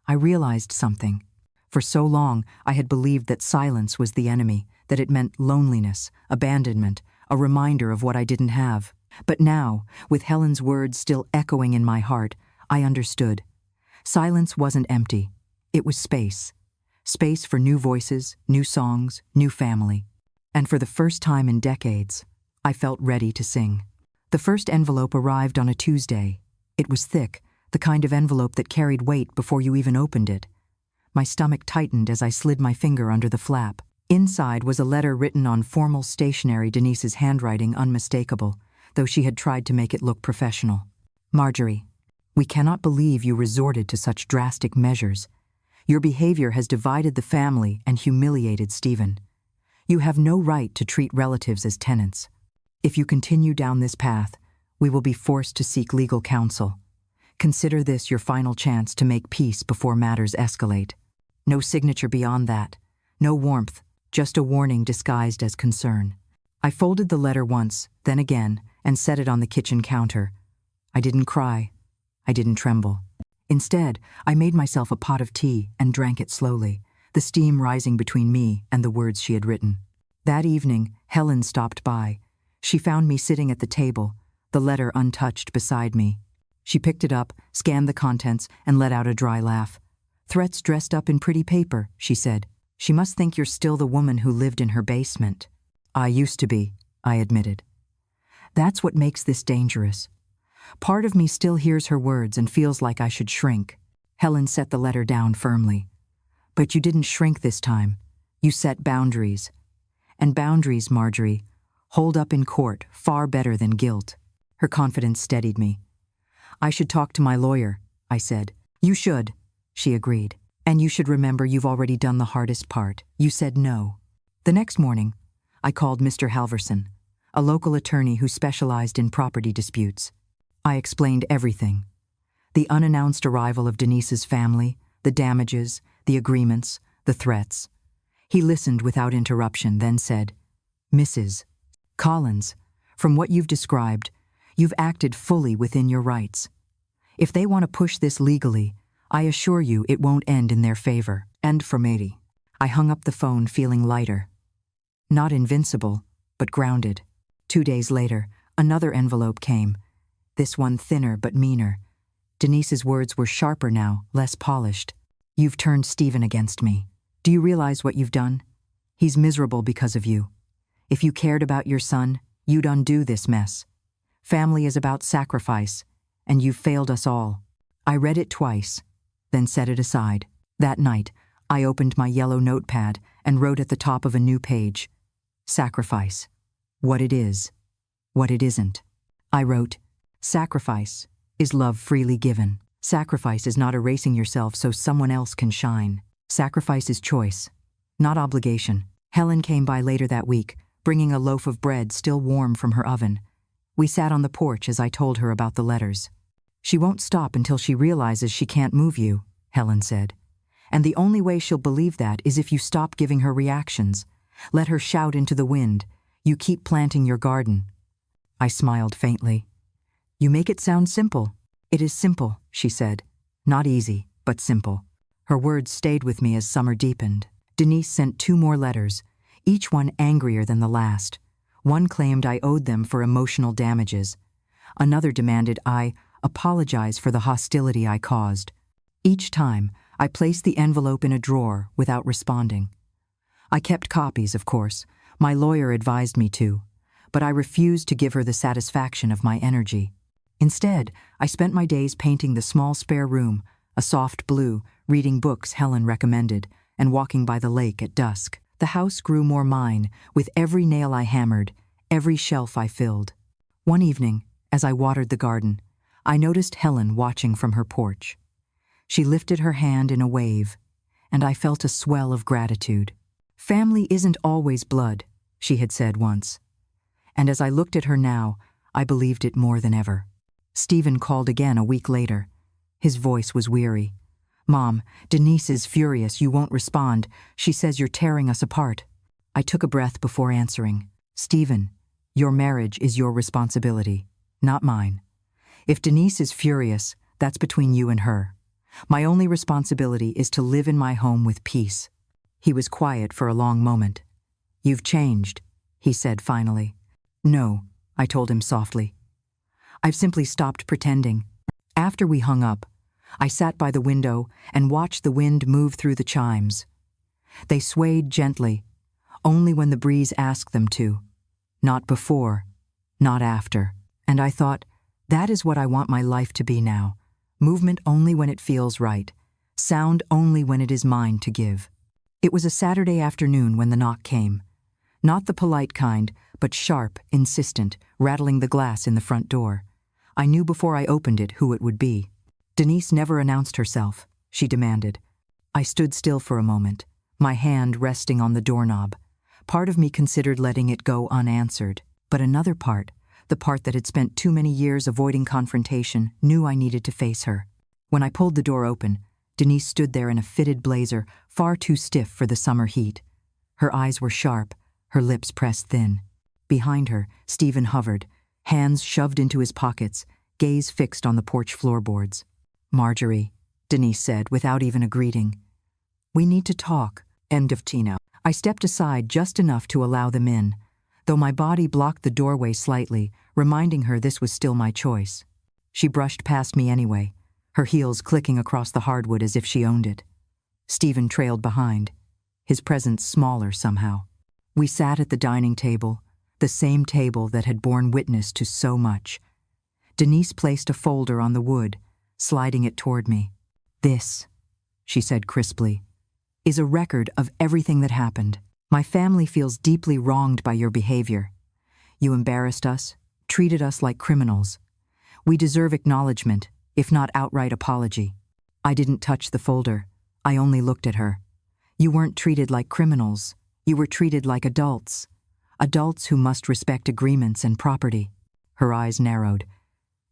I realized something. For so long, I had believed that silence was the enemy, that it meant loneliness, abandonment, a reminder of what I didn't have. But now, with Helen's words still echoing in my heart, I understood. Silence wasn't empty. It was space. Space for new voices, new songs, new family. And for the first time in decades, I felt ready to sing. The first envelope arrived on a Tuesday. It was thick, the kind of envelope that carried weight before you even opened it. My stomach tightened as I slid my finger under the flap. Inside was a letter written on formal stationery, Denise's handwriting unmistakable, though she had tried to make it look professional. Marjorie, we cannot believe you resorted to such drastic measures. Your behavior has divided the family and humiliated Stephen. You have no right to treat relatives as tenants. If you continue down this path, we will be forced to seek legal counsel. Consider this your final chance to make peace before matters escalate. No signature beyond that. No warmth, just a warning disguised as concern. I folded the letter once, then again, and set it on the kitchen counter. I didn't cry. I didn't tremble. Instead, I made myself a pot of tea and drank it slowly, the steam rising between me and the words she had written. That evening, Helen stopped by. She found me sitting at the table, the letter untouched beside me. She picked it up, scanned the contents, and let out a dry laugh. "Threats dressed up in pretty paper," she said. "She must think you're still the woman who lived in her basement." "I used to be," I admitted. "That's what makes this dangerous. Part of me still hears her words and feels like I should shrink." Helen set the letter down firmly. "But you didn't shrink this time. You set boundaries. And boundaries, Marjorie, hold up in court far better than guilt." Her confidence steadied me. "I should talk to my lawyer," I said. "You should," she agreed. "And you should remember you've already done the hardest part. You said no." The next morning, I called Mr. Halverson, a local attorney who specialized in property disputes. I explained everything. The unannounced arrival of Denise's family, the damages, the agreements, the threats. He listened without interruption, then said, "Mrs. Collins, from what you've described, you've acted fully within your rights. If they want to push this legally, I assure you it won't end in their favor." And from 80. I hung up the phone feeling lighter. Not invincible, but grounded. 2 days later, another envelope came, this one thinner but meaner. Denise's words were sharper now, less polished. "You've turned Stephen against me. Do you realize what you've done? He's miserable because of you. If you cared about your son, you'd undo this mess. Family is about sacrifice, and you've failed us all." I read it twice, then set it aside. That night, I opened my yellow notepad and wrote at the top of a new page, "Sacrifice. What it is, what it isn't." I wrote, "Sacrifice is love freely given. Sacrifice is not erasing yourself so someone else can shine. Sacrifice is choice, not obligation." Helen came by later that week, bringing a loaf of bread still warm from her oven. We sat on the porch as I told her about the letters. "She won't stop until she realizes she can't move you," Helen said. "And the only way she'll believe that is if you stop giving her reactions. Let her shout into the wind. You keep planting your garden." I smiled faintly. "You make it sound simple." "It is simple," she said. "Not easy, but simple." Her words stayed with me as summer deepened. Denise sent 2 more letters, each one angrier than the last. One claimed I owed them for emotional damages. Another demanded I apologize for the hostility I caused. Each time, I placed the envelope in a drawer without responding. I kept copies, of course. My lawyer advised me to, but I refused to give her the satisfaction of my energy. Instead, I spent my days painting the small spare room, a soft blue, reading books Helen recommended, and walking by the lake at dusk. The house grew more mine, with every nail I hammered, every shelf I filled. One evening, as I watered the garden, I noticed Helen watching from her porch. She lifted her hand in a wave, and I felt a swell of gratitude. "Family isn't always blood," she had said once. And as I looked at her now, I believed it more than ever. Stephen called again a week later. His voice was weary. "Mom, Denise is furious you won't respond. She says you're tearing us apart." I took a breath before answering. "Stephen, your marriage is your responsibility, not mine. If Denise is furious, that's between you and her. My only responsibility is to live in my home with peace." He was quiet for a long moment. "You've changed," he said finally. "No," I told him softly. "I've simply stopped pretending." After we hung up, I sat by the window and watched the wind move through the chimes. They swayed gently, only when the breeze asked them to. Not before, not after. And I thought, That is what I want my life to be now. Movement only when it feels right. Sound only when it is mine to give. It was a Saturday afternoon when the knock came. Not the polite kind, but sharp, insistent, rattling the glass in the front door. I knew before I opened it who it would be. Denise never announced herself, she demanded. I stood still for a moment, my hand resting on the doorknob. Part of me considered letting it go unanswered, but another part, the part that had spent too many years avoiding confrontation, knew I needed to face her. When I pulled the door open, Denise stood there in a fitted blazer, far too stiff for the summer heat. Her eyes were sharp, her lips pressed thin. Behind her, Stephen hovered, hands shoved into his pockets, gaze fixed on the porch floorboards. "Marjorie," Denise said, without even a greeting. "We need to talk." End of Tina. I stepped aside just enough to allow them in, though my body blocked the doorway slightly, reminding her this was still my choice. She brushed past me anyway, her heels clicking across the hardwood as if she owned it. Stephen trailed behind, his presence smaller somehow. We sat at the dining table, the same table that had borne witness to so much. Denise placed a folder on the wood, sliding it toward me. "This," she said crisply, "is a record of everything that happened. My family feels deeply wronged by your behavior. You embarrassed us, treated us like criminals. We deserve acknowledgement, if not outright apology." I didn't touch the folder. I only looked at her. "You weren't treated like criminals. You were treated like adults. Adults who must respect agreements and property." Her eyes narrowed.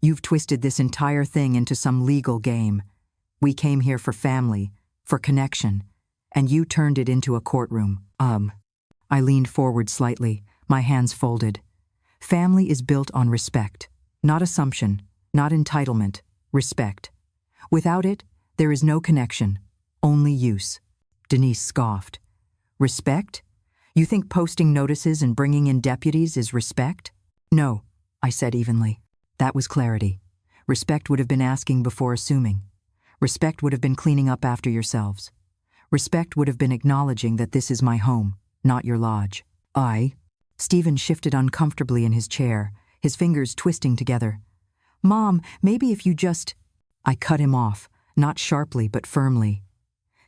"You've twisted this entire thing into some legal game. We came here for family, for connection, and you turned it into a courtroom." I leaned forward slightly, my hands folded. Family is built on respect, not assumption, not entitlement, respect. Without it, there is no connection, only use. Denise scoffed. "Respect? You think posting notices and bringing in deputies is respect?" "No," I said evenly. That was clarity. Respect would have been asking before assuming. Respect would have been cleaning up after yourselves. Respect would have been acknowledging that this is my home, not your lodge. Stephen shifted uncomfortably in his chair, his fingers twisting together. "Mom, maybe if you just—" I cut him off, not sharply but firmly.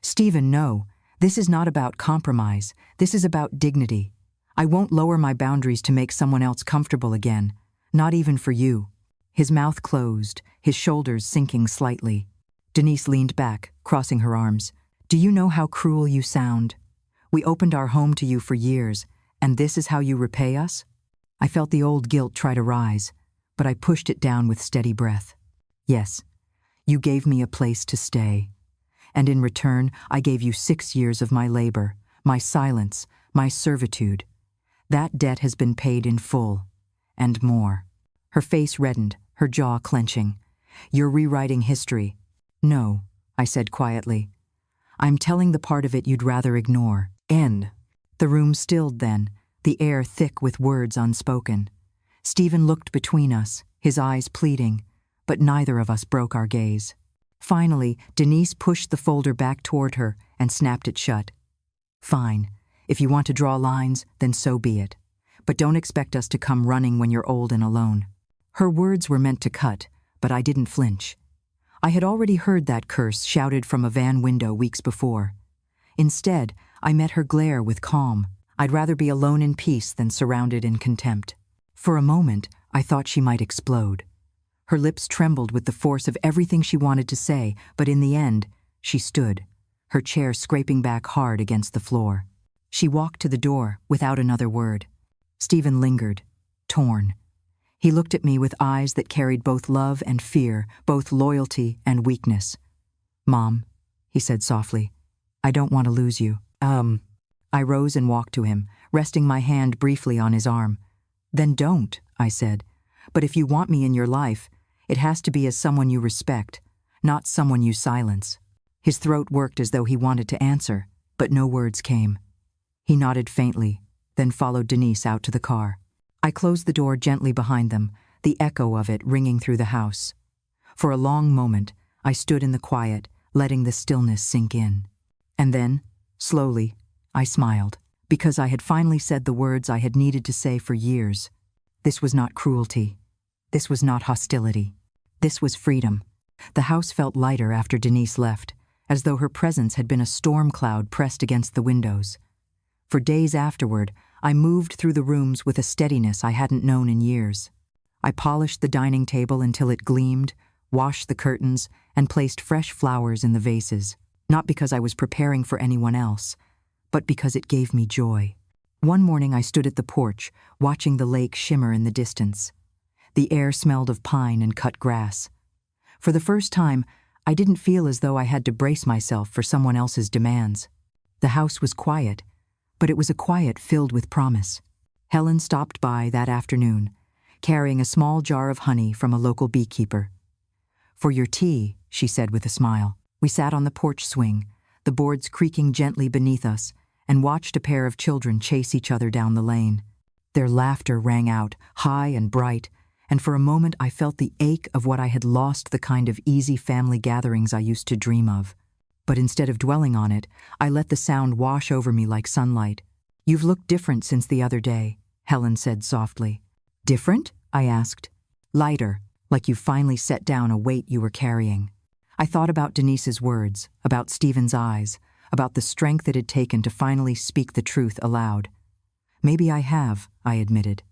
"Stephen, no. This is not about compromise. This is about dignity. I won't lower my boundaries to make someone else comfortable again, not even for you." His mouth closed, his shoulders sinking slightly. Denise leaned back, crossing her arms. "Do you know how cruel you sound? We opened our home to you for years, and this is how you repay us?" I felt the old guilt try to rise, but I pushed it down with steady breath. "Yes, you gave me a place to stay. And in return, I gave you 6 years of my labor, my silence, my servitude. That debt has been paid in full, and more." Her face reddened, her jaw clenching. "You're rewriting history." "No," I said quietly. "I'm telling the part of it you'd rather ignore." End. The room stilled then, the air thick with words unspoken. Stephen looked between us, his eyes pleading, but neither of us broke our gaze. Finally, Denise pushed the folder back toward her and snapped it shut. "Fine. If you want to draw lines, then so be it. But don't expect us to come running when you're old and alone." Her words were meant to cut, but I didn't flinch. I had already heard that curse shouted from a van window weeks before. Instead, I met her glare with calm. I'd rather be alone in peace than surrounded in contempt. For a moment, I thought she might explode. Her lips trembled with the force of everything she wanted to say, but in the end, she stood, her chair scraping back hard against the floor. She walked to the door without another word. Stephen lingered, torn. He looked at me with eyes that carried both love and fear, both loyalty and weakness. "Mom," he said softly, "I don't want to lose you." I rose and walked to him, resting my hand briefly on his arm. "Then don't," I said. "But if you want me in your life, it has to be as someone you respect, not someone you silence." His throat worked as though he wanted to answer, but no words came. He nodded faintly, then followed Denise out to the car. I closed the door gently behind them, the echo of it ringing through the house. For a long moment, I stood in the quiet, letting the stillness sink in. And then, slowly, I smiled, because I had finally said the words I had needed to say for years. This was not cruelty. This was not hostility. This was freedom. The house felt lighter after Denise left, as though her presence had been a storm cloud pressed against the windows. For days afterward, I moved through the rooms with a steadiness I hadn't known in years. I polished the dining table until it gleamed, washed the curtains, and placed fresh flowers in the vases, not because I was preparing for anyone else, but because it gave me joy. One morning I stood at the porch, watching the lake shimmer in the distance. The air smelled of pine and cut grass. For the first time, I didn't feel as though I had to brace myself for someone else's demands. The house was quiet, but it was a quiet filled with promise. Helen stopped by that afternoon, carrying a small jar of honey from a local beekeeper. "For your tea," she said with a smile. We sat on the porch swing, the boards creaking gently beneath us, and watched a pair of children chase each other down the lane. Their laughter rang out, high and bright, and for a moment I felt the ache of what I had lost, the kind of easy family gatherings I used to dream of. But instead of dwelling on it, I let the sound wash over me like sunlight. "You've looked different since the other day," Helen said softly. "Different?" I asked. "Lighter, like you finally set down a weight you were carrying." I thought about Denise's words, about Stephen's eyes, about the strength it had taken to finally speak the truth aloud. "Maybe I have," I admitted.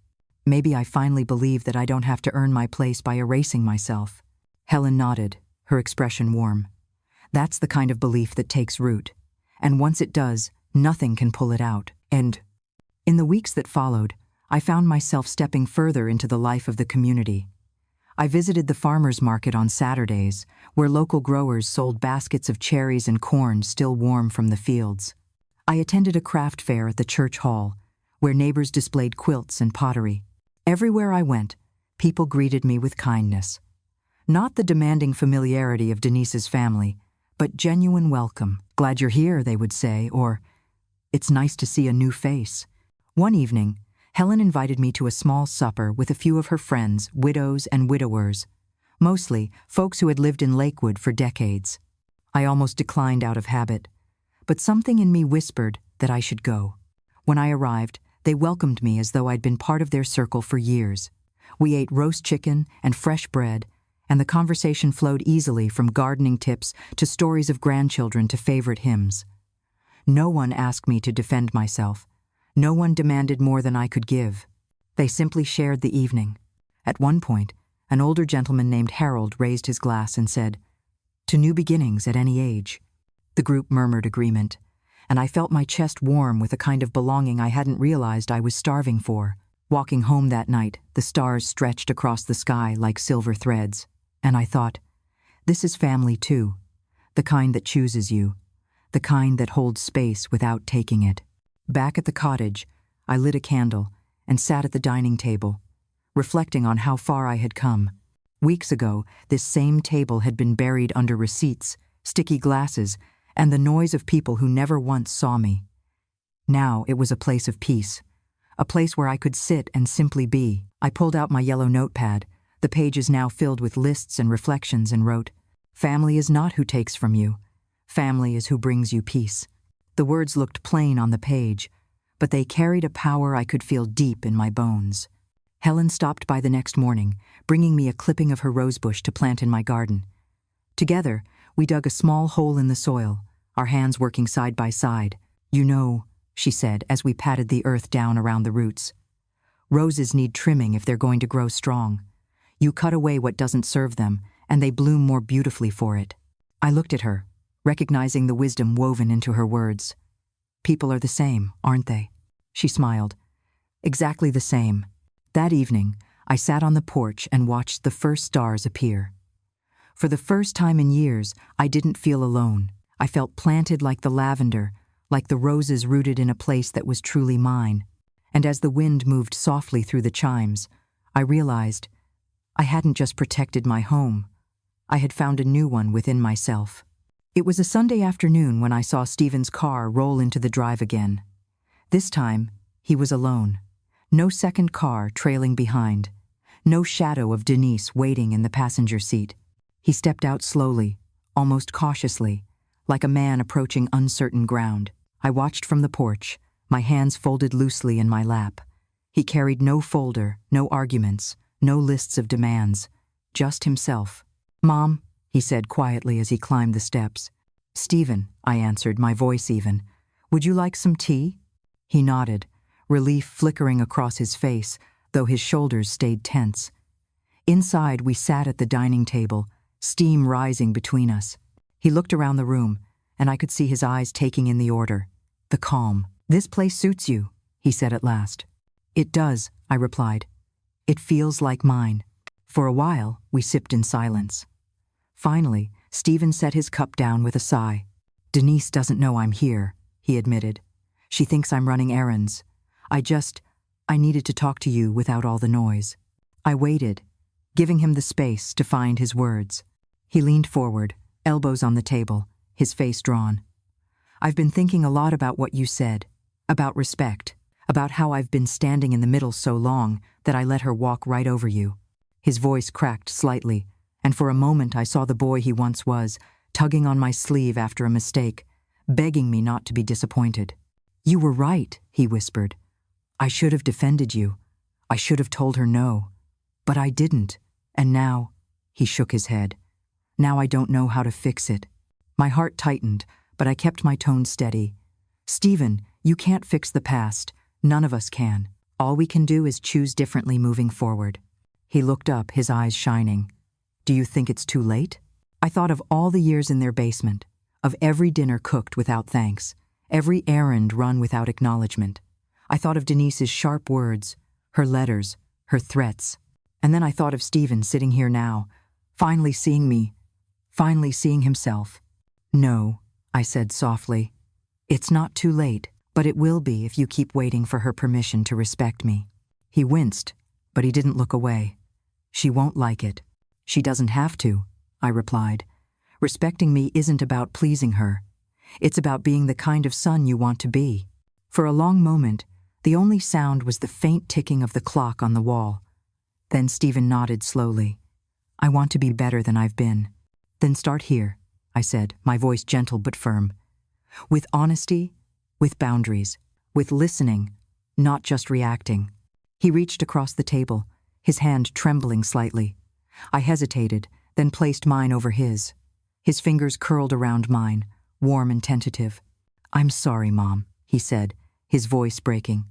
"Maybe I finally believe that I don't have to earn my place by erasing myself." Helen nodded, her expression warm. "That's the kind of belief that takes root, and once it does, nothing can pull it out." And in the weeks that followed, I found myself stepping further into the life of the community. I visited the farmers' market on Saturdays, where local growers sold baskets of cherries and corn still warm from the fields. I attended a craft fair at the church hall, where neighbors displayed quilts and pottery. Everywhere I went, people greeted me with kindness. Not the demanding familiarity of Denise's family, but genuine welcome. "Glad you're here," they would say, or, "It's nice to see a new face." One evening, Helen invited me to a small supper with a few of her friends, widows and widowers, mostly folks who had lived in Lakewood for decades. I almost declined out of habit, but something in me whispered that I should go. When I arrived, they welcomed me as though I'd been part of their circle for years. We ate roast chicken and fresh bread, and the conversation flowed easily from gardening tips to stories of grandchildren to favorite hymns. No one asked me to defend myself. No one demanded more than I could give. They simply shared the evening. At one point, an older gentleman named Harold raised his glass and said, "To new beginnings at any age." The group murmured agreement, and I felt my chest warm with a kind of belonging I hadn't realized I was starving for. Walking home that night, the stars stretched across the sky like silver threads, and I thought, this is family too, the kind that chooses you, the kind that holds space without taking it. Back at the cottage, I lit a candle and sat at the dining table, reflecting on how far I had come. Weeks ago, this same table had been buried under receipts, sticky glasses, and the noise of people who never once saw me. Now it was a place of peace, a place where I could sit and simply be. I pulled out my yellow notepad, the pages now filled with lists and reflections, and wrote, "Family is not who takes from you. Family is who brings you peace." The words looked plain on the page, but they carried a power I could feel deep in my bones. Helen stopped by the next morning, bringing me a clipping of her rosebush to plant in my garden. Together, we dug a small hole in the soil, our hands working side by side. "You know," she said as we patted the earth down around the roots, "roses need trimming if they're going to grow strong. You cut away what doesn't serve them, and they bloom more beautifully for it." I looked at her, recognizing the wisdom woven into her words. "People are the same, aren't they?" She smiled. "Exactly the same." That evening, I sat on the porch and watched the first stars appear. For the first time in years, I didn't feel alone. I felt planted like the lavender, like the roses rooted in a place that was truly mine. And as the wind moved softly through the chimes, I realized I hadn't just protected my home. I had found a new one within myself. It was a Sunday afternoon when I saw Stephen's car roll into the drive again. This time, he was alone. No second car trailing behind. No shadow of Denise waiting in the passenger seat. He stepped out slowly, almost cautiously, like a man approaching uncertain ground. I watched from the porch, my hands folded loosely in my lap. He carried no folder, no arguments, No lists of demands, just himself. "Mom," he said quietly as he climbed the steps. "Stephen," I answered, my voice even. "Would you like some tea?" He nodded, relief flickering across his face, though his shoulders stayed tense. Inside, we sat at the dining table, steam rising between us. He looked around the room, and I could see his eyes taking in the order, the calm. "This place suits you," he said at last. "It does," I replied. "It feels like mine." For a while, we sipped in silence. Finally, Stephen set his cup down with a sigh. "Denise doesn't know I'm here," he admitted. "She thinks I'm running errands. I needed to talk to you without all the noise." I waited, giving him the space to find his words. He leaned forward, elbows on the table, his face drawn. "I've been thinking a lot about what you said, about respect, about how I've been standing in the middle so long that I let her walk right over you." His voice cracked slightly, and for a moment I saw the boy he once was, tugging on my sleeve after a mistake, begging me not to be disappointed. "You were right," he whispered. "I should have defended you. I should have told her no. But I didn't, and now," he shook his head, "now I don't know how to fix it." My heart tightened, but I kept my tone steady. "Stephen, you can't fix the past. None of us can. All we can do is choose differently moving forward." He looked up, his eyes shining. "Do you think it's too late?" I thought of all the years in their basement, of every dinner cooked without thanks, every errand run without acknowledgement. I thought of Denise's sharp words, her letters, her threats. And then I thought of Stephen sitting here now, finally seeing me, finally seeing himself. "No," I said softly. "It's not too late, but it will be if you keep waiting for her permission to respect me." He winced, but he didn't look away. "She won't like it." "She doesn't have to," I replied. "Respecting me isn't about pleasing her. It's about being the kind of son you want to be." For a long moment, the only sound was the faint ticking of the clock on the wall. Then Stephen nodded slowly. "I want to be better than I've been." "Then start here," I said, my voice gentle but firm. "With honesty, with boundaries, with listening, not just reacting." He reached across the table, his hand trembling slightly. I hesitated, then placed mine over his. His fingers curled around mine, warm and tentative. "I'm sorry, Mom," he said, his voice breaking.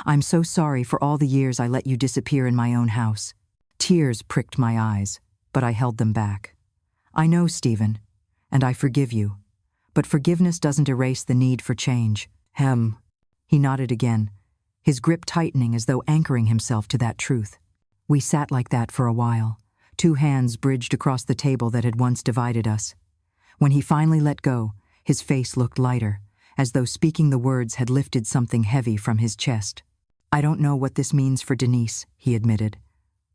"I'm so sorry for all the years I let you disappear in my own house." Tears pricked my eyes, but I held them back. "I know, Stephen, and I forgive you. But forgiveness doesn't erase the need for change." He nodded again, his grip tightening as though anchoring himself to that truth. We sat like that for a while, two hands bridged across the table that had once divided us. When he finally let go, his face looked lighter, as though speaking the words had lifted something heavy from his chest. "I don't know what this means for Denise," he admitted.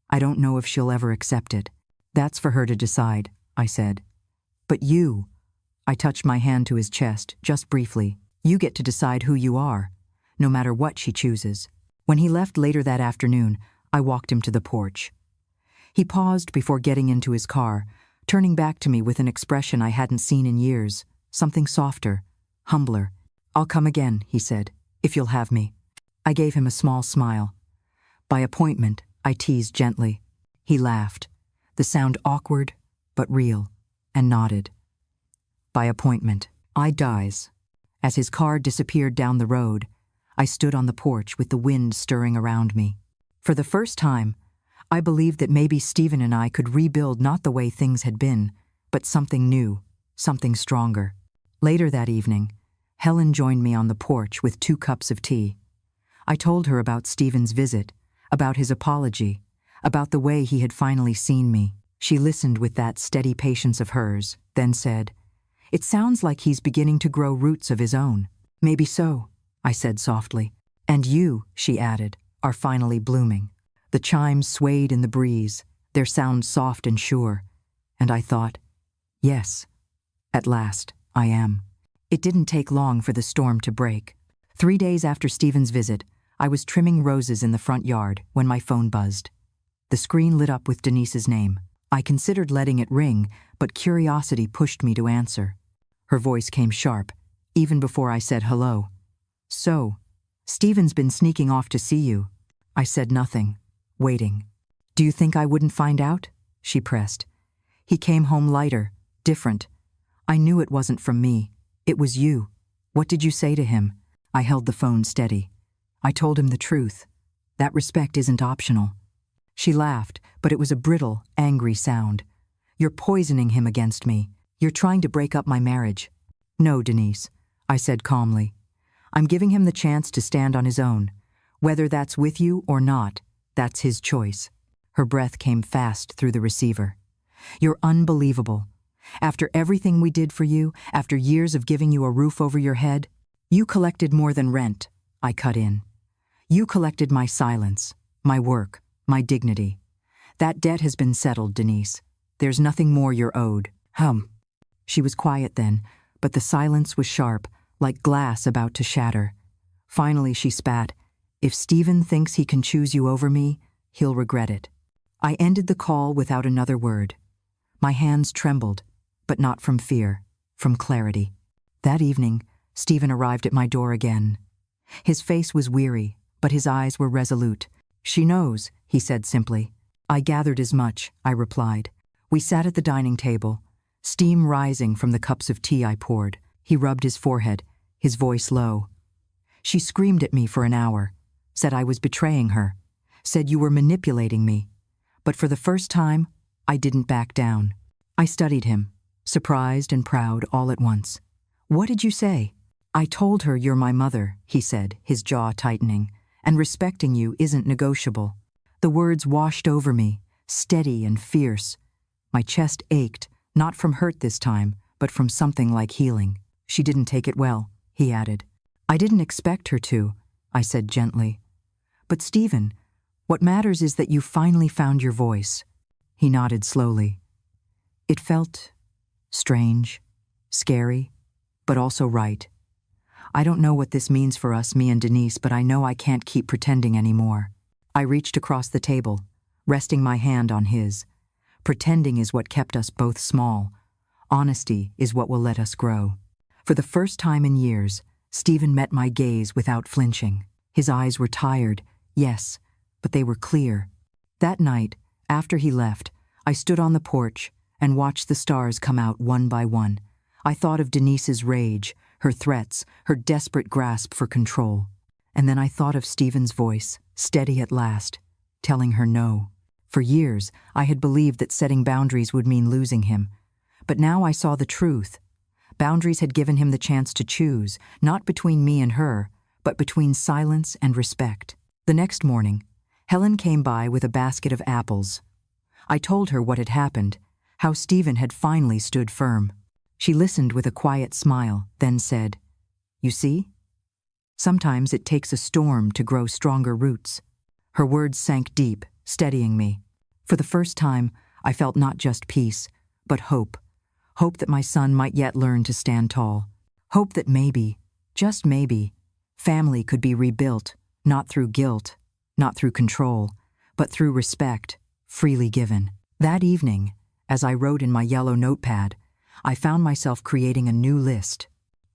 "I don't know if she'll ever accept it. That's for her to decide," I said. "But you," I touched my hand to his chest, just briefly, "you get to decide who you are, no matter what she chooses." When he left later that afternoon, I walked him to the porch. He paused before getting into his car, turning back to me with an expression I hadn't seen in years, something softer, humbler. "I'll come again," he said, "if you'll have me." I gave him a small smile. "By appointment," I teased gently. He laughed, the sound awkward but real, and nodded. "By appointment." I dies. As his car disappeared down the road, I stood on the porch with the wind stirring around me. For the first time, I believed that maybe Stephen and I could rebuild not the way things had been, but something new, something stronger. Later that evening, Helen joined me on the porch with 2 cups of tea. I told her about Stephen's visit, about his apology, about the way he had finally seen me. She listened with that steady patience of hers, then said, "It sounds like he's beginning to grow roots of his own." "Maybe so," I said softly. "And you," she added, "are finally blooming." The chimes swayed in the breeze, their sound soft and sure, and I thought, yes, at last, I am. It didn't take long for the storm to break. 3 days after Stephen's visit, I was trimming roses in the front yard when my phone buzzed. The screen lit up with Denise's name. I considered letting it ring, but curiosity pushed me to answer. Her voice came sharp, even before I said hello. "So, Stephen's been sneaking off to see you." I said nothing, waiting. Do you think I wouldn't find out? She pressed. He came home lighter, different. I knew it wasn't from me. It was you. What did you say to him? I held the phone steady. I told him the truth. That respect isn't optional. She laughed, but it was a brittle, angry sound. You're poisoning him against me. You're trying to break up my marriage. No, Denise, I said calmly. I'm giving him the chance to stand on his own. Whether that's with you or not, that's his choice. Her breath came fast through the receiver. You're unbelievable. After everything we did for you, after years of giving you a roof over your head, you collected more than rent, I cut in. You collected my silence, my work, my dignity. That debt has been settled, Denise. There's nothing more you're owed. She was quiet then, but the silence was sharp, like glass about to shatter. Finally she spat. If Stephen thinks he can choose you over me, he'll regret it. I ended the call without another word. My hands trembled, but not from fear, from clarity. That evening, Stephen arrived at my door again. His face was weary, but his eyes were resolute. She knows, he said simply. I gathered as much, I replied. We sat at the dining table, steam rising from the cups of tea I poured. He rubbed his forehead, his voice low. She screamed at me for an hour, said I was betraying her, said you were manipulating me. But for the first time, I didn't back down. I studied him, surprised and proud all at once. What did you say? I told her you're my mother, he said, his jaw tightening, and respecting you isn't negotiable. The words washed over me, steady and fierce. My chest ached, not from hurt this time, but from something like healing. She didn't take it well, he added. I didn't expect her to, I said gently. But Stephen, what matters is that you finally found your voice. He nodded slowly. It felt strange, scary, but also right. I don't know what this means for us, me and Denise, but I know I can't keep pretending anymore. I reached across the table, resting my hand on his. Pretending is what kept us both small. Honesty is what will let us grow. For the first time in years, Stephen met my gaze without flinching. His eyes were tired, yes, but they were clear. That night, after he left, I stood on the porch and watched the stars come out one by one. I thought of Denise's rage, her threats, her desperate grasp for control. And then I thought of Stephen's voice, steady at last, telling her no. For years, I had believed that setting boundaries would mean losing him. But now I saw the truth. Boundaries had given him the chance to choose, not between me and her, but between silence and respect. The next morning, Helen came by with a basket of apples. I told her what had happened, how Stephen had finally stood firm. She listened with a quiet smile, then said, You see? Sometimes it takes a storm to grow stronger roots. Her words sank deep, steadying me. For the first time, I felt not just peace, but hope. Hope that my son might yet learn to stand tall. Hope that maybe, just maybe, family could be rebuilt, not through guilt, not through control, but through respect, freely given. That evening, as I wrote in my yellow notepad, I found myself creating a new list.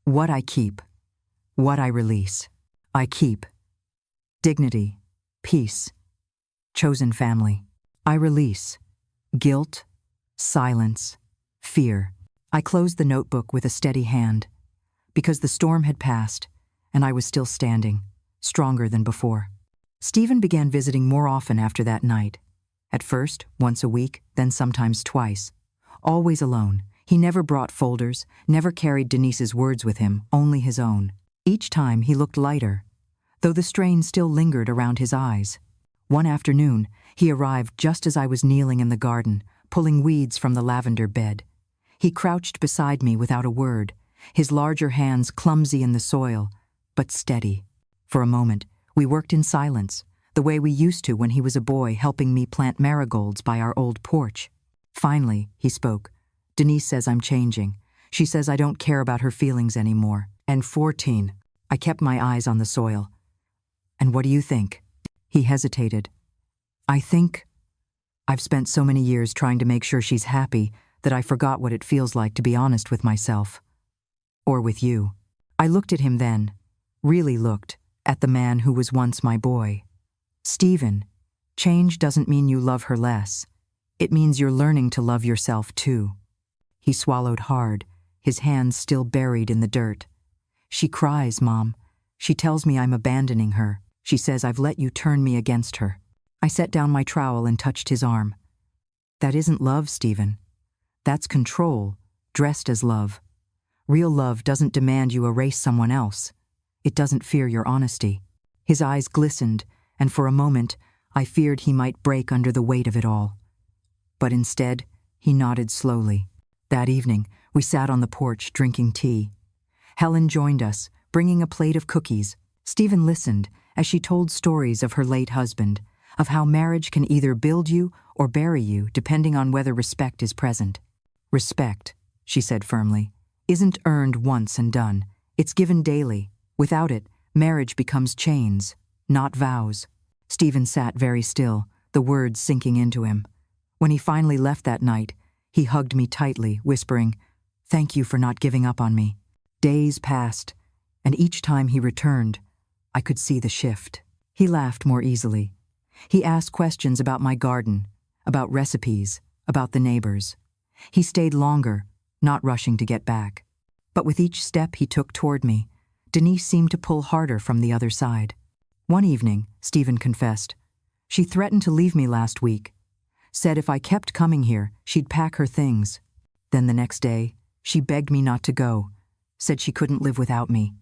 What I keep. What I release. I keep dignity, peace, chosen family. I release guilt, silence, fear. I closed the notebook with a steady hand, because the storm had passed, and I was still standing, stronger than before. Stephen began visiting more often after that night. At first, once a week, then sometimes twice. Always alone. He never brought folders, never carried Denise's words with him, only his own. Each time he looked lighter, though the strain still lingered around his eyes. One afternoon, he arrived just as I was kneeling in the garden, pulling weeds from the lavender bed. He crouched beside me without a word, his larger hands clumsy in the soil, but steady. For a moment, we worked in silence, the way we used to when he was a boy helping me plant marigolds by our old porch. Finally, he spoke. Denise says I'm changing. She says I don't care about her feelings anymore. And 14. I kept my eyes on the soil. And what do you think? He hesitated. I think I've spent so many years trying to make sure she's happy that I forgot what it feels like to be honest with myself. Or with you. I looked at him then, really looked, at the man who was once my boy. Stephen, Change doesn't mean you love her less. It means you're learning to love yourself too. He swallowed hard, his hands still buried in the dirt. She cries, Mom. She tells me I'm abandoning her. She says I've let you turn me against her. I set down my trowel and touched his arm. That isn't love, Stephen. That's control, dressed as love. Real love doesn't demand you erase someone else. It doesn't fear your honesty. His eyes glistened, and for a moment, I feared he might break under the weight of it all. But instead, he nodded slowly. That evening, we sat on the porch drinking tea. Helen joined us, bringing a plate of cookies. Stephen listened as she told stories of her late husband, of how marriage can either build you or bury you depending on whether respect is present. Respect, she said firmly, isn't earned once and done. It's given daily. Without it, marriage becomes chains, not vows. Stephen sat very still, the words sinking into him. When he finally left that night, he hugged me tightly, whispering, "Thank you for not giving up on me." Days passed, and each time he returned, I could see the shift. He laughed more easily. He asked questions about my garden, about recipes, about the neighbors. He stayed longer, not rushing to get back. But with each step he took toward me, Denise seemed to pull harder from the other side. One evening, Stephen confessed, she threatened to leave me last week. Said if I kept coming here, she'd pack her things. Then the next day, she begged me not to go, said she couldn't live without me.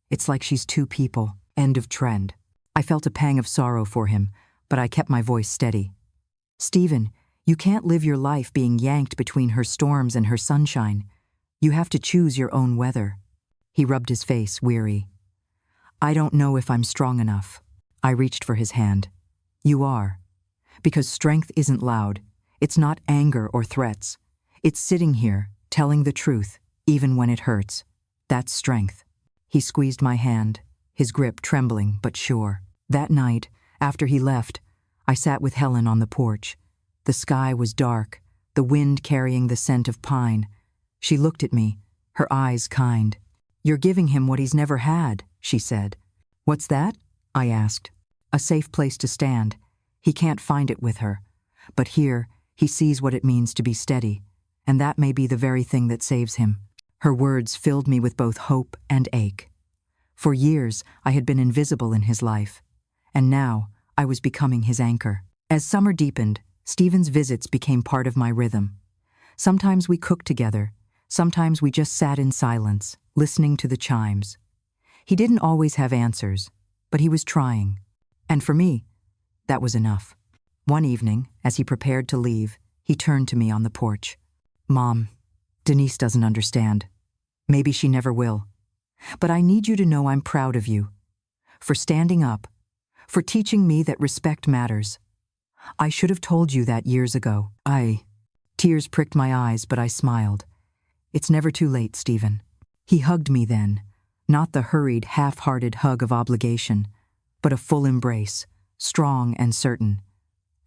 It's like she's two people. End of trend. I felt a pang of sorrow for him, but I kept my voice steady. Stephen, you can't live your life being yanked between her storms and her sunshine. You have to choose your own weather. He rubbed his face, weary. I don't know if I'm strong enough. I reached for his hand. You are. Because strength isn't loud. It's not anger or threats. It's sitting here, telling the truth, even when it hurts. That's strength. He squeezed my hand, his grip trembling but sure. That night, after he left, I sat with Helen on the porch. The sky was dark, the wind carrying the scent of pine. She looked at me, her eyes kind. You're giving him what he's never had, she said. What's that? I asked. A safe place to stand. He can't find it with her. But here, he sees what it means to be steady, and that may be the very thing that saves him. Her words filled me with both hope and ache. For years, I had been invisible in his life, and now I was becoming his anchor. As summer deepened, Stephen's visits became part of my rhythm. Sometimes we cooked together, sometimes we just sat in silence, listening to the chimes. He didn't always have answers, but he was trying. And for me, that was enough. One evening, as he prepared to leave, he turned to me on the porch. Mom, Denise doesn't understand. Maybe she never will. But I need you to know I'm proud of you. For standing up. For teaching me that respect matters. I should have told you that years ago. Tears pricked my eyes, but I smiled. It's never too late, Stephen. He hugged me then, not the hurried, half-hearted hug of obligation, but a full embrace, strong and certain.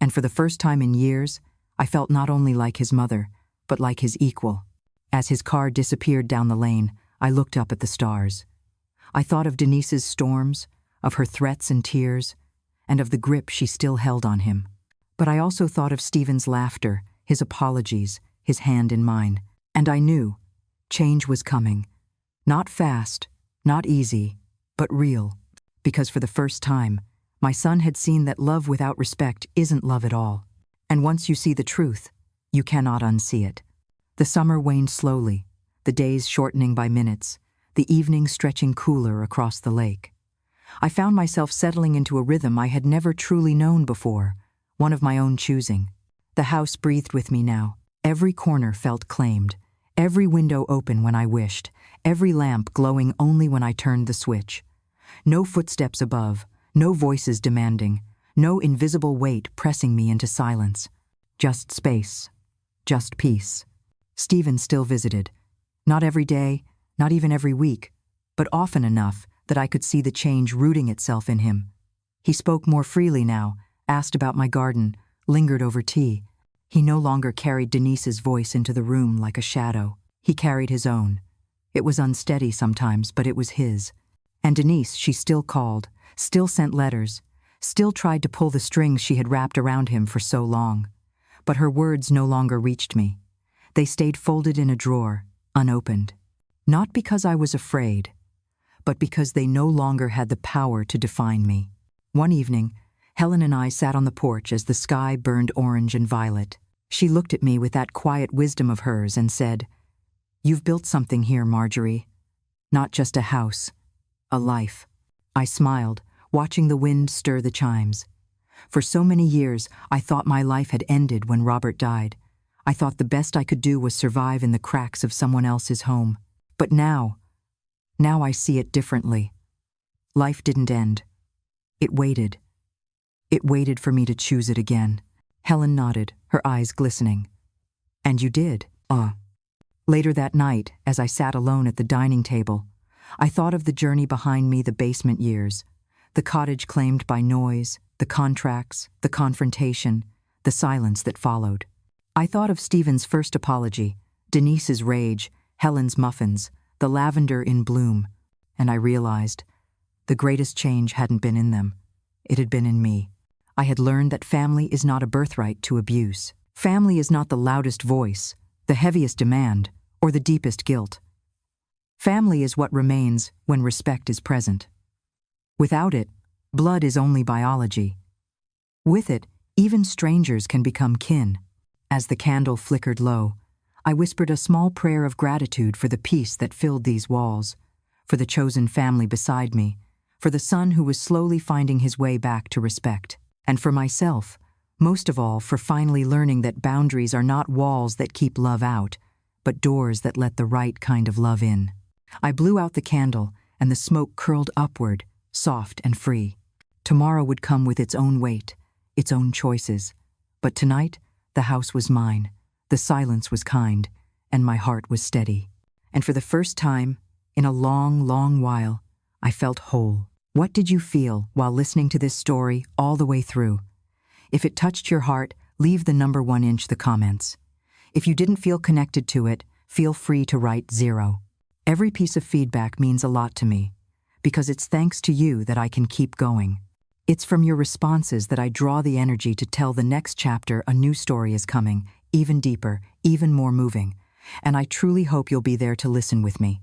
And for the first time in years, I felt not only like his mother, but like his equal. As his car disappeared down the lane, I looked up at the stars. I thought of Denise's storms, of her threats and tears, and of the grip she still held on him. But I also thought of Stephen's laughter, his apologies, his hand in mine. And I knew change was coming. Not fast, not easy, but real. Because for the first time, my son had seen that love without respect isn't love at all. And once you see the truth, you cannot unsee it. The summer waned slowly, the days shortening by minutes, the evenings stretching cooler across the lake. I found myself settling into a rhythm I had never truly known before, one of my own choosing. The house breathed with me now. Every corner felt claimed, every window open when I wished, every lamp glowing only when I turned the switch. No footsteps above, no voices demanding, no invisible weight pressing me into silence. Just space, just peace. Stephen still visited. Not every day, not even every week, but often enough that I could see the change rooting itself in him. He spoke more freely now, asked about my garden, lingered over tea. He no longer carried Denise's voice into the room like a shadow. He carried his own. It was unsteady sometimes, but it was his. And Denise, she still called, still sent letters, still tried to pull the strings she had wrapped around him for so long. But her words no longer reached me. They stayed folded in a drawer, unopened. Not because I was afraid, but because they no longer had the power to define me. One evening, Helen and I sat on the porch as the sky burned orange and violet. She looked at me with that quiet wisdom of hers and said, "You've built something here, Marjorie. Not just a house, a life." I smiled, watching the wind stir the chimes. For so many years, I thought my life had ended when Robert died. I thought the best I could do was survive in the cracks of someone else's home. But now I see it differently. Life didn't end. It waited. It waited for me to choose it again. Helen nodded, her eyes glistening. "And you did?" Later that night, as I sat alone at the dining table, I thought of the journey behind me, the basement years, the cottage claimed by noise, the contracts, the confrontation, the silence that followed. I thought of Stephen's first apology, Denise's rage, Helen's muffins, the lavender in bloom, and I realized the greatest change hadn't been in them. It had been in me. I had learned that family is not a birthright to abuse. Family is not the loudest voice, the heaviest demand, or the deepest guilt. Family is what remains when respect is present. Without it, blood is only biology. With it, even strangers can become kin. As the candle flickered low, I whispered a small prayer of gratitude for the peace that filled these walls, for the chosen family beside me, for the son who was slowly finding his way back to respect, and for myself, most of all for finally learning that boundaries are not walls that keep love out, but doors that let the right kind of love in. I blew out the candle, and the smoke curled upward, soft and free. Tomorrow would come with its own weight, its own choices. But tonight, the house was mine, the silence was kind, and my heart was steady. And for the first time, in a long, long while, I felt whole. What did you feel while listening to this story all the way through? If it touched your heart, leave the number 1 inch the comments. If you didn't feel connected to it, feel free to write 0. Every piece of feedback means a lot to me, because it's thanks to you that I can keep going. It's from your responses that I draw the energy to tell the next chapter a new story is coming, even deeper, even more moving. And I truly hope you'll be there to listen with me.